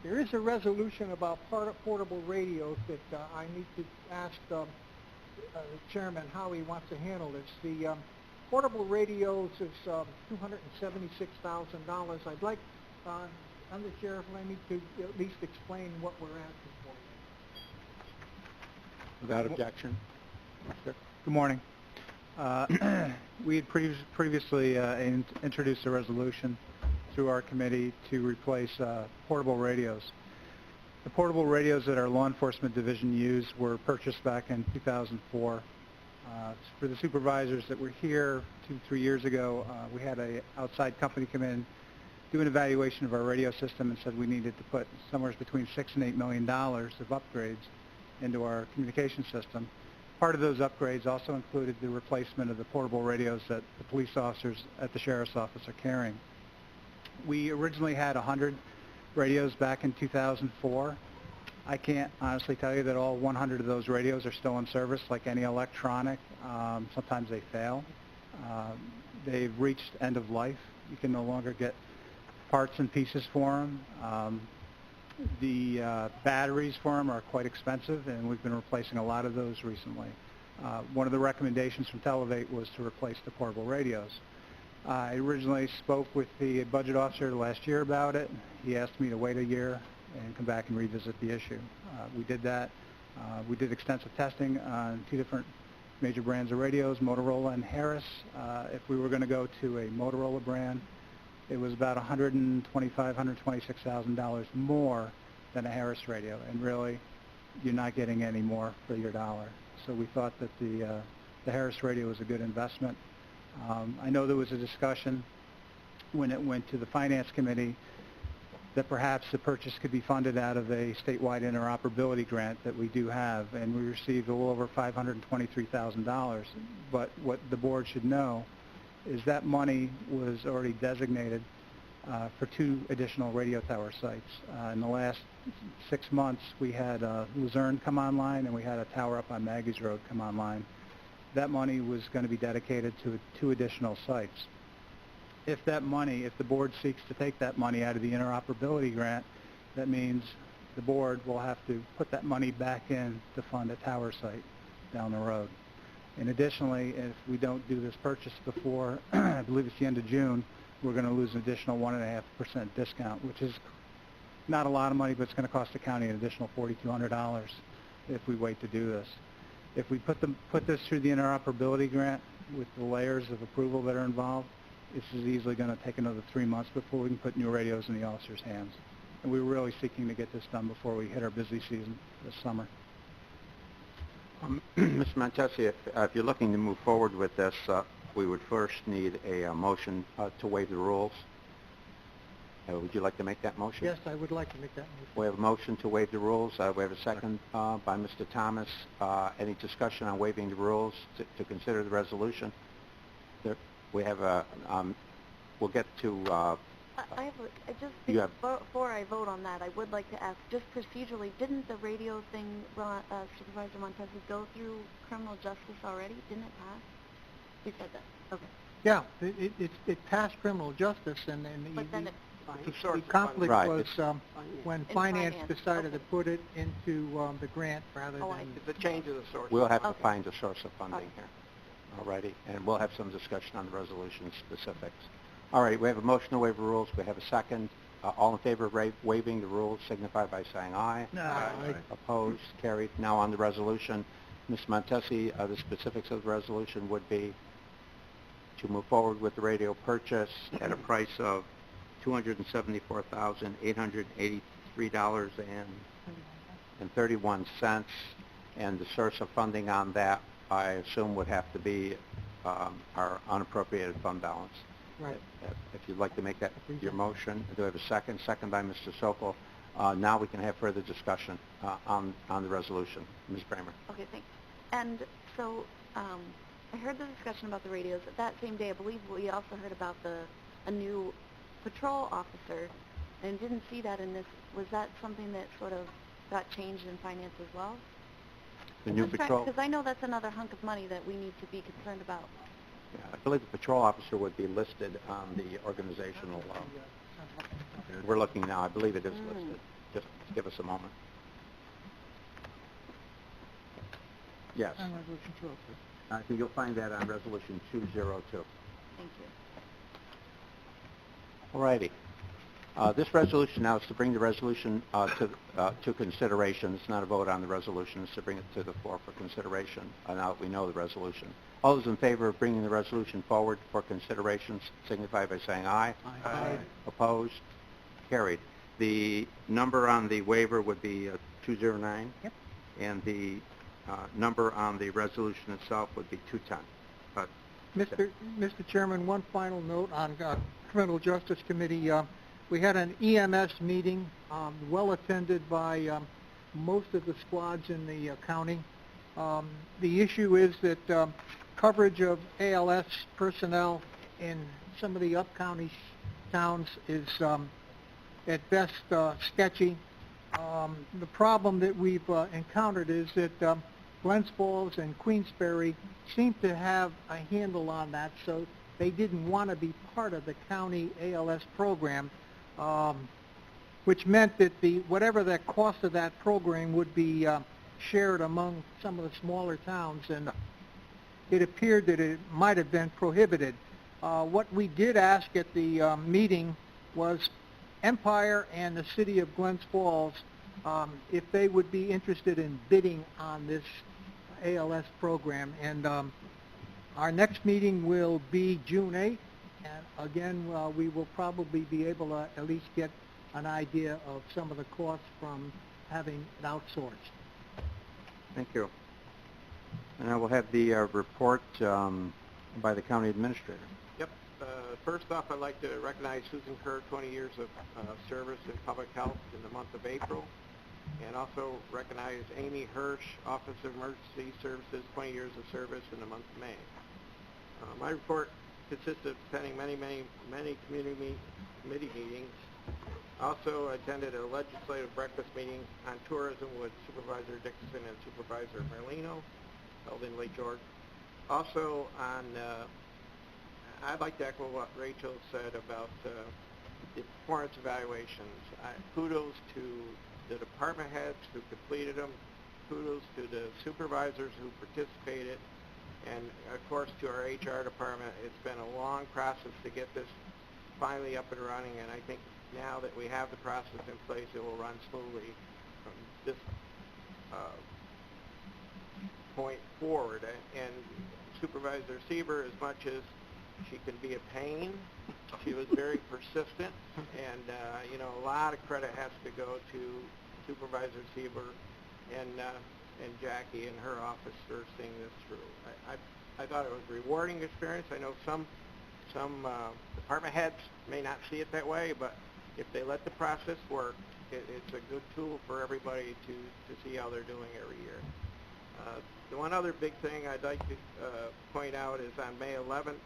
There is a resolution about portable radios that I need to ask the Chairman how he wants to handle this. The portable radios is $276,000. I'd like Undersheriff Lemmy to at least explain what we're asking for. Without objection. Good morning. We had previously introduced a resolution through our committee to replace portable radios. The portable radios that our law enforcement division used were purchased back in 2004. For the supervisors that were here 2-3 years ago, we had an outside company come in, do an evaluation of our radio system, and said we needed to put somewhere between $6 and $8 million of upgrades into our communication system. Part of those upgrades also included the replacement of the portable radios that the police officers at the sheriff's office are carrying. We originally had 100 radios back in 2004. I can't honestly tell you that all 100 of those radios are still in service like any electronic. Sometimes they fail. They've reached end of life. You can no longer get parts and pieces for them. The batteries for them are quite expensive, and we've been replacing a lot of those recently. One of the recommendations from Televate was to replace the portable radios. I originally spoke with the budget officer last year about it. He asked me to wait a year and come back and revisit the issue. We did that. We did extensive testing on 2 different major brands of radios, Motorola and Harris. If we were going to go to a Motorola brand, it was about $125,000, $126,000 more than a Harris radio, and really, you're not getting any more for your dollar. So we thought that the Harris radio was a good investment. I know there was a discussion when it went to the Finance Committee that perhaps the purchase could be funded out of a statewide interoperability grant that we do have, and we received a little over $523,000. But what the board should know is that money was already designated for 2 additional radio tower sites. In the last 6 months, we had Luzerne come online, and we had a tower up on Maggie's Road come online. That money was going to be dedicated to 2 additional sites. If that money, if the board seeks to take that money out of the interoperability grant, that means the board will have to put that money back in to fund a tower site down the road. And additionally, if we don't do this purchase before, I believe it's the end of June, we're going to lose an additional 1.5% discount, which is not a lot of money, but it's going to cost the county an additional $4,200 if we wait to do this. If we put this through the interoperability grant with the layers of approval that are involved, this is easily going to take another 3 months before we can put new radios in the officers' hands. And we're really seeking to get this done before we hit our busy season this summer. Mr. Montesi, if you're looking to move forward with this, we would first need a motion to waive the rules. Would you like to make that motion? Yes, I would like to make that motion. We have a motion to waive the rules. We have a second by Mr. Thomas. Any discussion on waiving the rules to consider the resolution? We have a, we'll get to... before I vote on that, I would like to ask, just procedurally, didn't the radio thing, Supervisor Montesi, go through criminal justice already? Didn't it pass? You said that. Okay. Yeah, it passed criminal justice, and But then the conflict was when finance decided to put it into the grant rather than... It's a change of the source. We'll have to find a source of funding here. Alrighty, and we'll have some discussion on the resolution specifics. All right, we have a motion to waive the rules. We have a second. All in favor of waiving the rules signify by saying aye. Aye. Opposed? Carried. Now on the resolution. Ms. Montesi, the specifics of the resolution would be to move forward with the radio purchase at a price of $274,883.31, and the source of funding on that, I assume, would have to be our unappropriated fund balance. Right. If you'd like to make that your motion. Do I have a second? Second by Mr. Sokol. Now we can have further discussion on the resolution. Ms. Bramer. Okay, thanks. And so I heard the discussion about the radios. That same day, I believe we also heard about a new patrol officer, and didn't see that in this. Was that something that sort of got changed in finance as well? The new patrol? Because I know that's another hunk of money that we need to be concerned about. Yeah, I believe the patrol officer would be listed on the organizational... we're looking now. I believe it is listed. Just give us a moment. Yes. On Resolution 202. I think you'll find that on Resolution 202. Thank you. All righty. This resolution now is to bring the resolution to consideration. It's not a vote on the resolution. It's to bring it to the floor for consideration. Now that we know the resolution. All those in favor of bringing the resolution forward for consideration signify by saying aye. Aye. Opposed? Carried. The number on the waiver would be 209. Yep. And the number on the resolution itself would be 210. But Mr. Chairman, one final note on Criminal Justice Committee. We had an EMS meeting, well attended by most of the squads in the county. The issue is that coverage of ALS personnel in some of the up-county towns is at best sketchy. The problem that we've encountered is that Glens Falls and Queensbury seem to have a handle on that, so they didn't want to be part of the county ALS program, which meant that whatever the cost of that program would be shared among some of the smaller towns, and it appeared that it might have been prohibited. What we did ask at the meeting was Empire and the city of Glens Falls if they would be interested in bidding on this ALS program. And our next meeting will be June 8th, and again we will probably be able to at least get an idea of some of the costs from having it outsourced. Thank you. And I will have the report by the county administrator. Yep. First off, I'd like to recognize Susan Kerr, 20 years of service in public health in the month of April, and also recognize Amy Hirsch, Office of Emergency Services, 20 years of service in the month of May. My report consists of attending many committee meetings. Also attended a legislative breakfast meeting on tourism with Supervisor Dixon and Supervisor Merlino, held in Lake George. Also I'd like to echo what Rachel said about the performance evaluations. Kudos to the department heads who completed them, kudos to the supervisors who participated, and of course to our HR department. It's been a long process to get this finally up and running, and I think now that we have the process in place, it will run smoothly from this point forward. And Supervisor Sieber, as much as she can be a pain, she was very persistent, and a lot of credit has to go to Supervisor Sieber and Jackie and her office for seeing this through. I thought it was a rewarding experience. I know some department heads may not see it that way, but if they let the process work, it's a good tool for everybody to see how they're doing every year. The one other big thing I'd like to point out is on May 11th,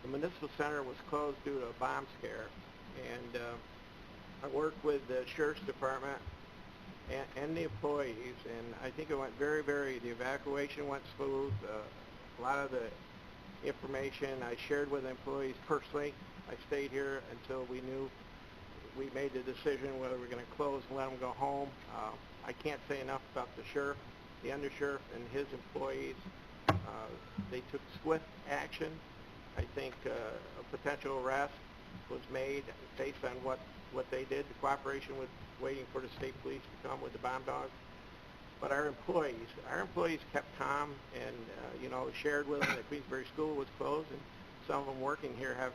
the Municipal Center was closed due to a bomb scare, and I worked with the Sheriff's Department and the employees, and I think it went the evacuation went smooth. A lot of the information I shared with the employees personally. I stayed here until we made the decision whether we're going to close and let them go home. I can't say enough about the sheriff, the undersheriff, and his employees. They took swift action. I think a potential arrest was made based on what they did, the cooperation with waiting for the state police to come with the bomb dogs. But our employees kept calm, and shared with them that Queensbury School was closed, and some of them working here have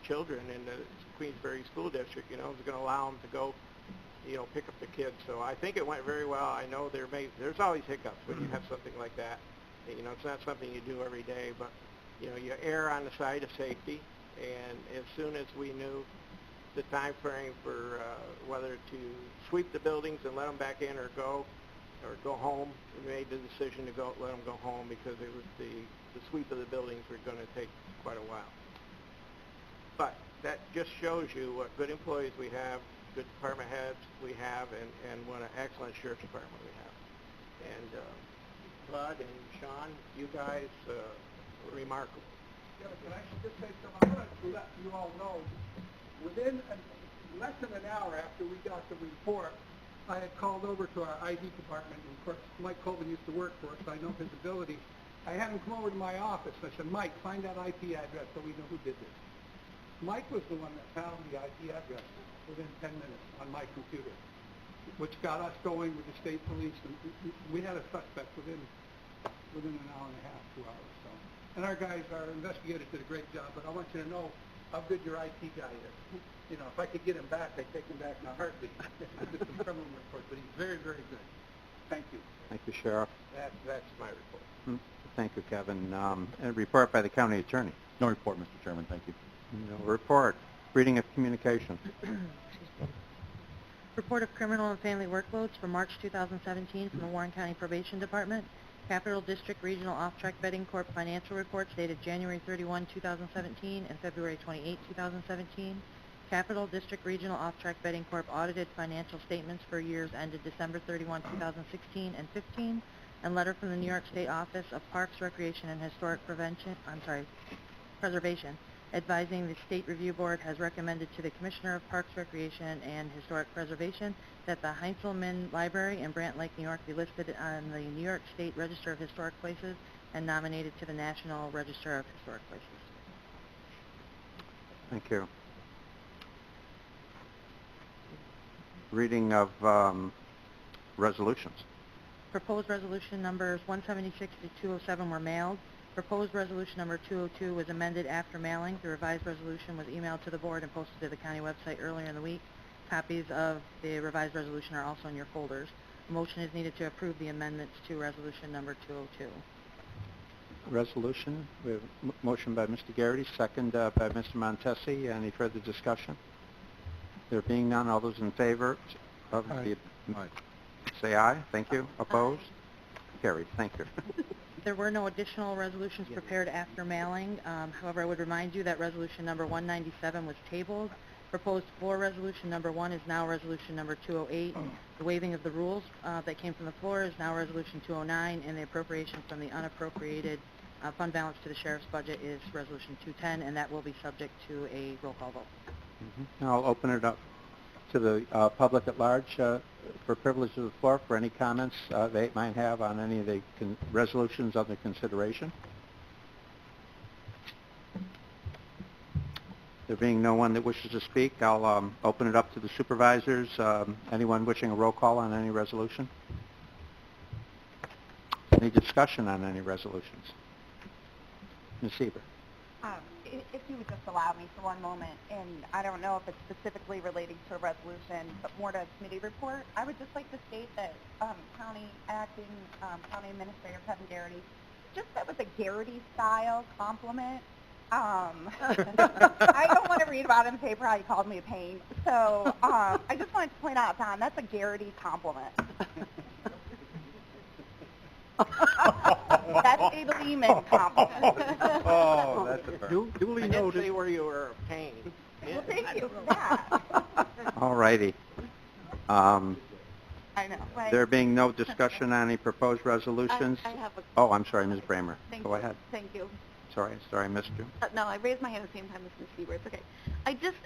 children in the Queensbury School District. Is going to allow them to go, pick up the kids. So I think it went very well. I know there's always hiccups when you have something like that. It's not something you do every day, but you err on the side of safety. And as soon as we knew the time frame for whether to sweep the buildings and let them back in or go home, we made the decision to let them go home, because it was the sweep of the buildings were going to take quite a while. But that just shows you what good employees we have, good department heads we have, and what an excellent sheriff's department we have. And Bud and Sean, you guys were remarkable. Yeah, can I just say something? I want to let you all know, within less than an hour after we got the report, I had called over to our ID department, and of course Mike Colvin used to work for us, so I know his ability. I had him come over to my office. I said, Mike, find that IP address so we know who did this. Mike was the one that found the IP address within 10 minutes on my computer, which got us going with the state police, and we had a suspect within an hour and a half, 2 hours. So, and our investigators did a great job. But I want you to know, how good your IT guy is. You know, if I could get him back, I'd take him back in a heartbeat. I did some criminal report, but he's very, very good. Thank you. Thank you, Sheriff. That's my report. Thank you, Kevin. A report by the county attorney. No report, Mr. Chairman. Thank you. No report. Reading of communication. Report of criminal and family workloads for March 2017 from the Warren County Probation Department. Capital District Regional Off-Track Betting Corp. financial reports dated January 31, 2017 and February 28, 2017. Capital District Regional Off-Track Betting Corp. audited financial statements for years ended December 31, 2016 and 15, and letter from the New York State Office of Parks, Recreation, and Historic Preservation, advising the State Review Board has recommended to the Commissioner of Parks, Recreation, and Historic Preservation that the Heinzelman Library in Brant Lake, New York be listed on the New York State Register of Historic Places and nominated to the National Register of Historic Places. Thank you. Reading of resolutions. Proposed resolution numbers 176 to 207 were mailed. Proposed resolution number 202 was amended after mailing. The revised resolution was emailed to the board and posted to the county website earlier in the week. Copies of the revised resolution are also in your folders. A motion is needed to approve the amendments to resolution number 202. Resolution. We have motion by Mr. Garrity, second by Mr. Montesi. Any further discussion? There being none, all those in favor of the... Aye. Say aye. Thank you. Opposed? Carried. Thank you. There were no additional resolutions prepared after mailing. However, I would remind you that resolution number 197 was tabled. Proposed floor resolution number 1 is now resolution number 208. The waiving of the rules that came from the floor is now resolution 209, and the appropriation from the unappropriated fund balance to the sheriff's budget is resolution 210, and that will be subject to a roll call vote. And I'll open it up to the public at large for privilege of the floor for any comments they might have on any of the resolutions under consideration. There being no one that wishes to speak, I'll open it up to the supervisors. Anyone wishing a roll call on any resolution? Any discussion on any resolutions? Ms. Sieber. If you would just allow me for one moment, and I don't know if it's specifically relating to a resolution, but more to a committee report, I would just like to state that County Administrator Kevin Garrity just said with a Garrity-style compliment. I don't want to read about it in the paper how he called me a pain, so I just wanted to point out, Don, that's a Garrity compliment. That's a Lehman compliment. Oh, that's a Duly noted. I didn't say where you were a pain. Well, thank you for that. All righty. I know. Right? There being no discussion on any proposed resolutions. I have a... Oh, I'm sorry, Ms. Bramer. Go ahead. Thank you. Sorry, I missed you. No, I raised my hand at the same time as Ms. Sieber. It's okay.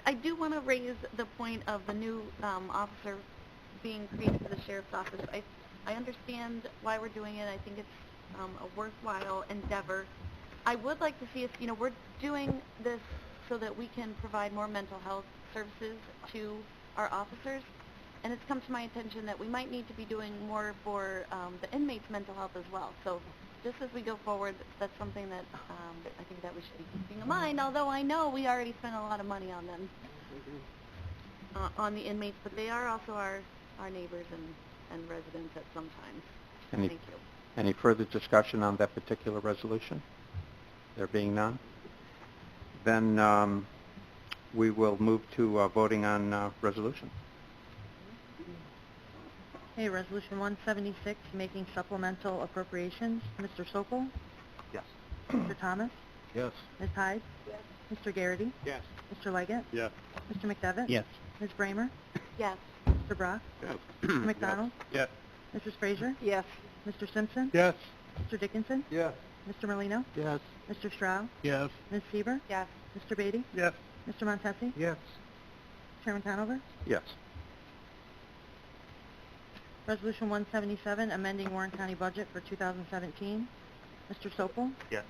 I do want to raise the point of the new officer being created for the sheriff's office. I understand why we're doing it. I think it's a worthwhile endeavor. I would like to see us, we're doing this so that we can provide more mental health services to our officers, and it's come to my attention that we might need to be doing more for the inmates' mental health as well. So just as we go forward, that's something that I think that we should be keeping in mind, although I know we already spent a lot of money on them, on the inmates, but they are also our neighbors and residents at some times. Thank you. Any further discussion on that particular resolution? There being none? Then we will move to voting on resolution. Okay, Resolution 176, making supplemental appropriations. Mr. Sokol? Yes. Mr. Thomas? Yes. Ms. Hyde? Yes. Mr. Garrity? Yes. Mr. Leggett? Yes. Mr. McDevitt? Yes. Ms. Bramer? Yes. Mr. Brock? Yes. Mr. McDonald? Yes. Mrs. Frazier? Yes. Mr. Simpson? Yes. Mr. Dickinson? Yes. Mr. Merlino? Yes. Mr. Stroud? Yes. Ms. Sieber? Yes. Mr. Beatty? Yes. Mr. Montesi? Yes. Chairman Conover? Yes. Resolution 177, amending Warren County budget for 2017. Mr. Sokol? Yes.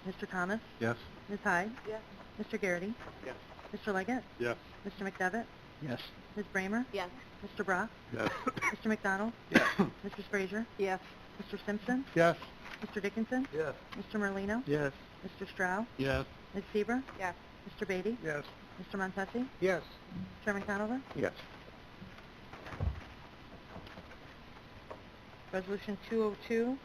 Mr. Thomas? Yes. Ms. Hyde? Yes. Mr. Garrity? Yes. Mr. Leggett? Yes. Mr. McDevitt? Yes. Ms. Bramer? Yes. Mr. Brock? Yes. Mr. McDonald? Yes. Mrs. Frazier? Yes. Mr. Simpson? Yes. Mr. Dickinson? Yes. Mr. Merlino? Yes. Mr. Stroud? Yes. Ms. Sieber? Yes. Mr. Beatty? Yes. Mr. Montesi? Yes. Chairman Conover? Yes. Resolution 202,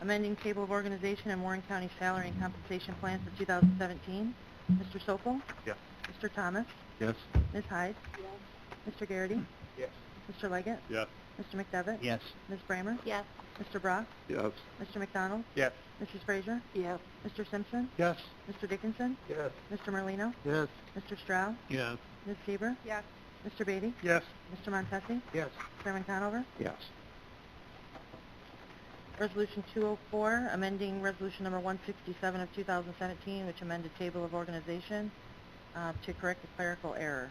amending table of organization and Warren County salary and compensation plan for 2017. Mr. Sokol? Yes. Mr. Thomas? Yes. Ms. Hyde? Yes. Mr. Garrity? Yes. Mr. Leggett? Yes. Mr. McDevitt? Yes. Ms. Bramer? Yes. Mr. Brock? Yes. Mr. McDonald? Yes. Mrs. Frazier? Yes. Mr. Simpson? Yes. Mr. Dickinson? Yes. Mr. Merlino? Yes. Mr. Stroud? Yes. Ms. Seaver? Yes. Mr. Beatty? Yes. Mr. Montesi? Yes. Chairman Conover? Yes. Resolution 204, amending Resolution Number 167 of 2017, which amended Table of Organization to correct a clerical error.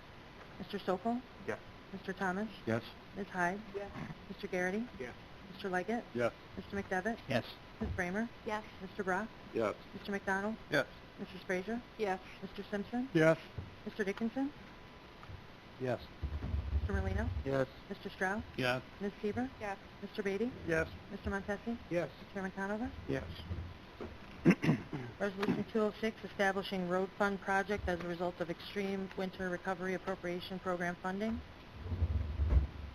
Mr. Sokol? Yes. Mr. Thomas? Yes. Ms. Hyde? Yes. Mr. Garrity? Yes. Mr. Leggett? Yes. Mr. McDevitt? Yes. Ms. Bramer? Yes. Mr. Brock? Yes. Mr. McDonald? Yes. Mrs. Frazier? Yes. Mr. Simpson? Yes. Mr. Dickinson? Yes. Mr. Merlino? Yes. Mr. Stroud? Yes. Ms. Seaver? Yes. Mr. Beatty? Yes. Mr. Montesi? Yes. Chairman Conover? Yes. Resolution 206, establishing road fund project as a result of extreme winter recovery appropriation program funding.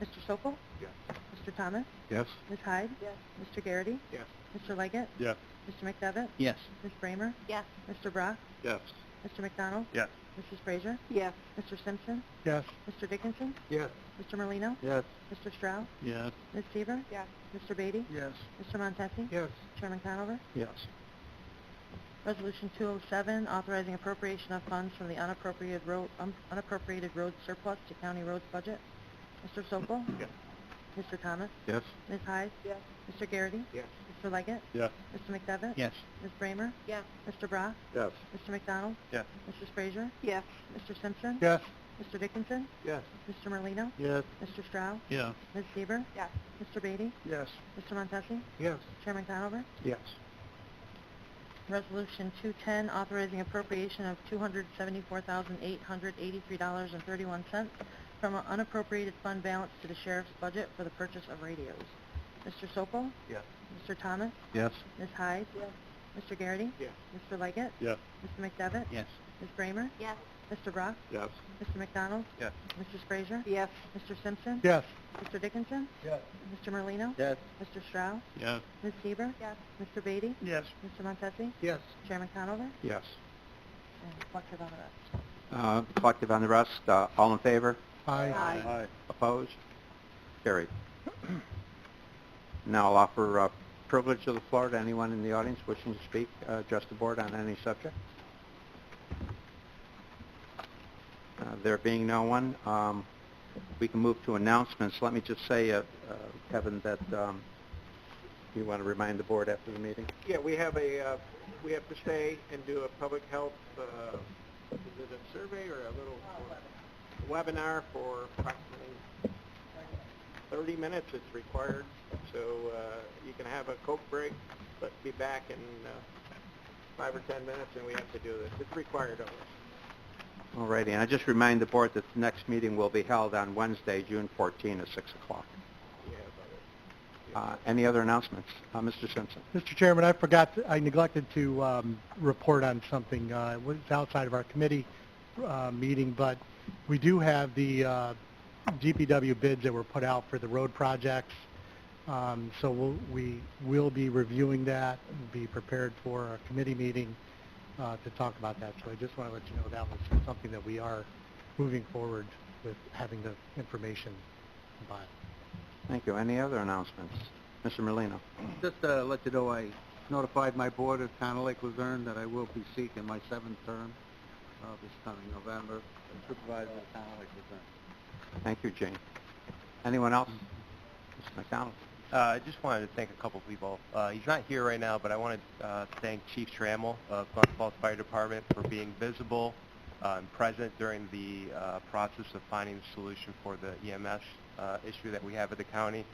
Mr. Sokol? Yes. Mr. Thomas? Yes. Ms. Hyde? Yes. Mr. Garrity? Yes. Mr. Leggett? Yes. Mr. McDevitt? Yes. Ms. Bramer? Yes. Mr. Brock? Yes. Mr. McDonald? Yes. Mrs. Frazier? Yes. Mr. Simpson? Yes. Mr. Dickinson? Yes. Mr. Merlino? Yes. Mr. Stroud? Yes. Ms. Seaver? Yes. Mr. Beatty? Yes. Mr. Montesi? Yes. Chairman Conover? Yes. Resolution 207, authorizing appropriation of funds from the unappropriated road surplus to county roads budget. Mr. Sokol? Yes. Mr. Thomas? Yes. Ms. Hyde? Yes. Mr. Garrity? Yes. Mr. Leggett? Yes. Mr. McDevitt? Yes. Ms. Bramer? Yes. Mr. Brock? Yes. Mr. McDonald? Yes. Mrs. Frazier? Yes. Mr. Simpson? Yes. Mr. Dickinson? Yes. Mr. Merlino? Yes. Mr. Stroud? Yes. Ms. Seaver? Yes. Mr. Beatty? Yes. Mr. Montesi? Yes. Chairman Conover? Yes. Resolution 210, authorizing appropriation of $274,883.31 from an unappropriated fund balance to the sheriff's budget for the purchase of radios. Mr. Sokol? Yes. Mr. Thomas? Yes. Ms. Hyde? Yes. Mr. Garrity? Yes. Mr. Leggett? Yes. Mr. McDevitt? Yes. Ms. Bramer? Yes. Mr. Brock? Yes. Mr. McDonald? Yes. Mrs. Frazier? Yes. Mr. Simpson? Yes. Mr. Dickinson? Yes. Mr. Merlino? Yes. Mr. Stroud? Yes. Ms. Seaver? Yes. Mr. Beatty? Yes. Mr. Montesi? Yes. Chairman Conover? Yes. And collective on the rest. Collective on the rest, all in favor? Aye. Aye. Opposed? Carried. Now I'll offer privilege of the floor to anyone in the audience wishing to speak, address the board on any subject. There being no one, we can move to announcements. Let me just say, Kevin, that you want to remind the board after the meeting? Yeah, we have to stay and do a public health, is it a survey or a little webinar for approximately 30 minutes. It's required, so you can have a Coke break, but be back in 5 or 10 minutes, and we have to do this. It's required of us. All righty, and I just remind the board that the next meeting will be held on Wednesday, June 14 at 6 o'clock. Any other announcements? Mr. Simpson. Mr. Chairman, I neglected to report on something. It was outside of our committee meeting, but we do have the DPW bids that were put out for the road projects. So we will be reviewing that and be prepared for a committee meeting to talk about that. So I just want to let you know that was something that we are moving forward with having the information by. Thank you. Any other announcements? Mr. Merlino. Just to let you know, I notified my board of Town of Lake Luzerne that I will be seeking my 7th term this coming November as supervisor of Town of Lake Luzerne. Thank you, Jane. Anyone else? Mr. McDonald. I just wanted to thank a couple people. He's not here right now, but I want to thank Chief Trammell of Glens Falls Fire Department for being visible and present during the process of finding a solution for the EMS issue that we have at the county.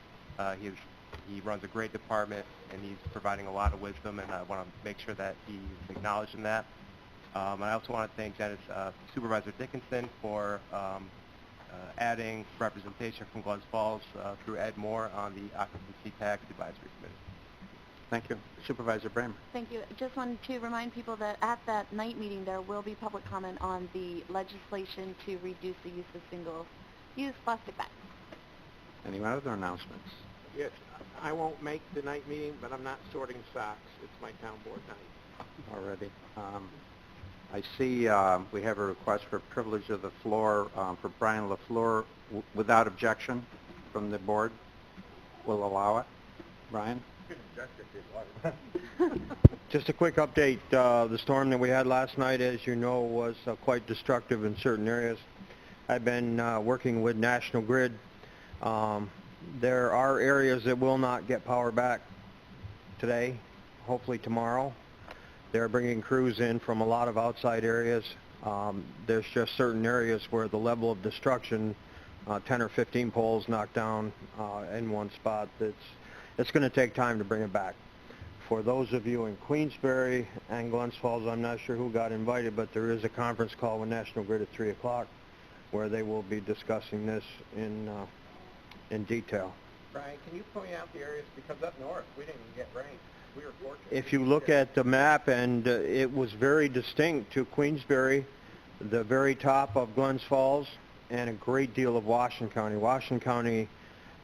He runs a great department, and he's providing a lot of wisdom, and I want to make sure that he's acknowledged in that. And I also want to thank Dennis, Supervisor Dickinson for adding representation from Glens Falls through Ed Moore on the Occupancy Tax Advisory Committee. Thank you. Supervisor Bramer. Thank you. Just wanted to remind people that at that night meeting, there will be public comment on the legislation to reduce the use of single-use plastic bags. Any other announcements? Yes, I won't make the night meeting, but I'm not sorting socks. It's my town board night. Already. I see we have a request for privilege of the floor for Brian LaFleur without objection from the board. We'll allow it. Brian? Just a quick update. The storm that we had last night, as you know, was quite destructive in certain areas. I've been working with National Grid. There are areas that will not get power back today, hopefully tomorrow. They're bringing crews in from a lot of outside areas. There's just certain areas where the level of destruction, 10 or 15 poles knocked down in one spot, it's going to take time to bring it back. For those of you in Queensbury and Glens Falls, I'm not sure who got invited, but there is a conference call with National Grid at 3 o'clock where they will be discussing this in detail. Brian, can you point out the areas? Because up north, we didn't even get rain. We were fortunate. If you look at the map, and it was very distinct to Queensbury, the very top of Glens Falls, and a great deal of Washington County. Washington County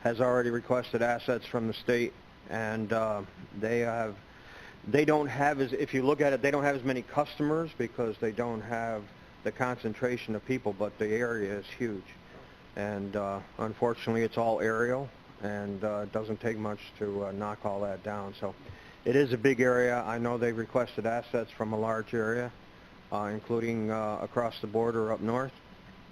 has already requested assets from the state, and they don't have as, if you look at it, they don't have as many customers because they don't have the concentration of people, but the area is huge. And unfortunately, it's all aerial, and it doesn't take much to knock all that down. So it is a big area. I know they've requested assets from a large area, including across the border up north,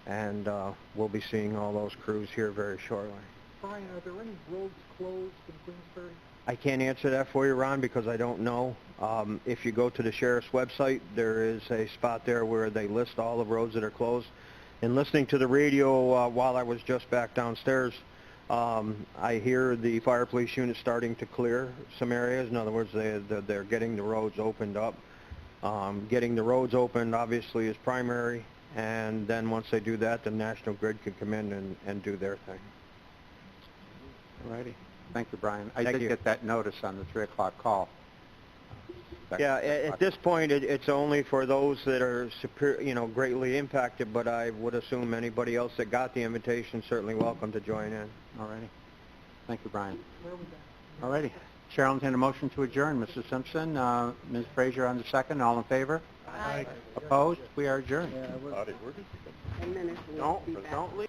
and we'll be seeing all those crews here very shortly. Brian, are there any roads closed in Queensbury? I can't answer that for you, Ron, because I don't know. If you go to the sheriff's website, there is a spot there where they list all the roads that are closed. And listening to the radio while I was just back downstairs, I hear the fire police unit starting to clear some areas. In other words, they're getting the roads opened up. Getting the roads opened, obviously, is primary. And then once they do that, the National Grid can come in and do their thing. All righty. Thank you, Brian. I Thank did you. get that notice on the 3 o'clock call. Yeah, at this point, it's only for those that are greatly impacted, but I would assume anybody else that got the invitation certainly welcome to join in. All righty. Thank you, Brian. All righty. Chair will entertain a motion to adjourn. Mrs. Simpson, Ms. Frazier on the second. All in favor? Aye. Opposed? We are adjourned. And then if we Don't leave.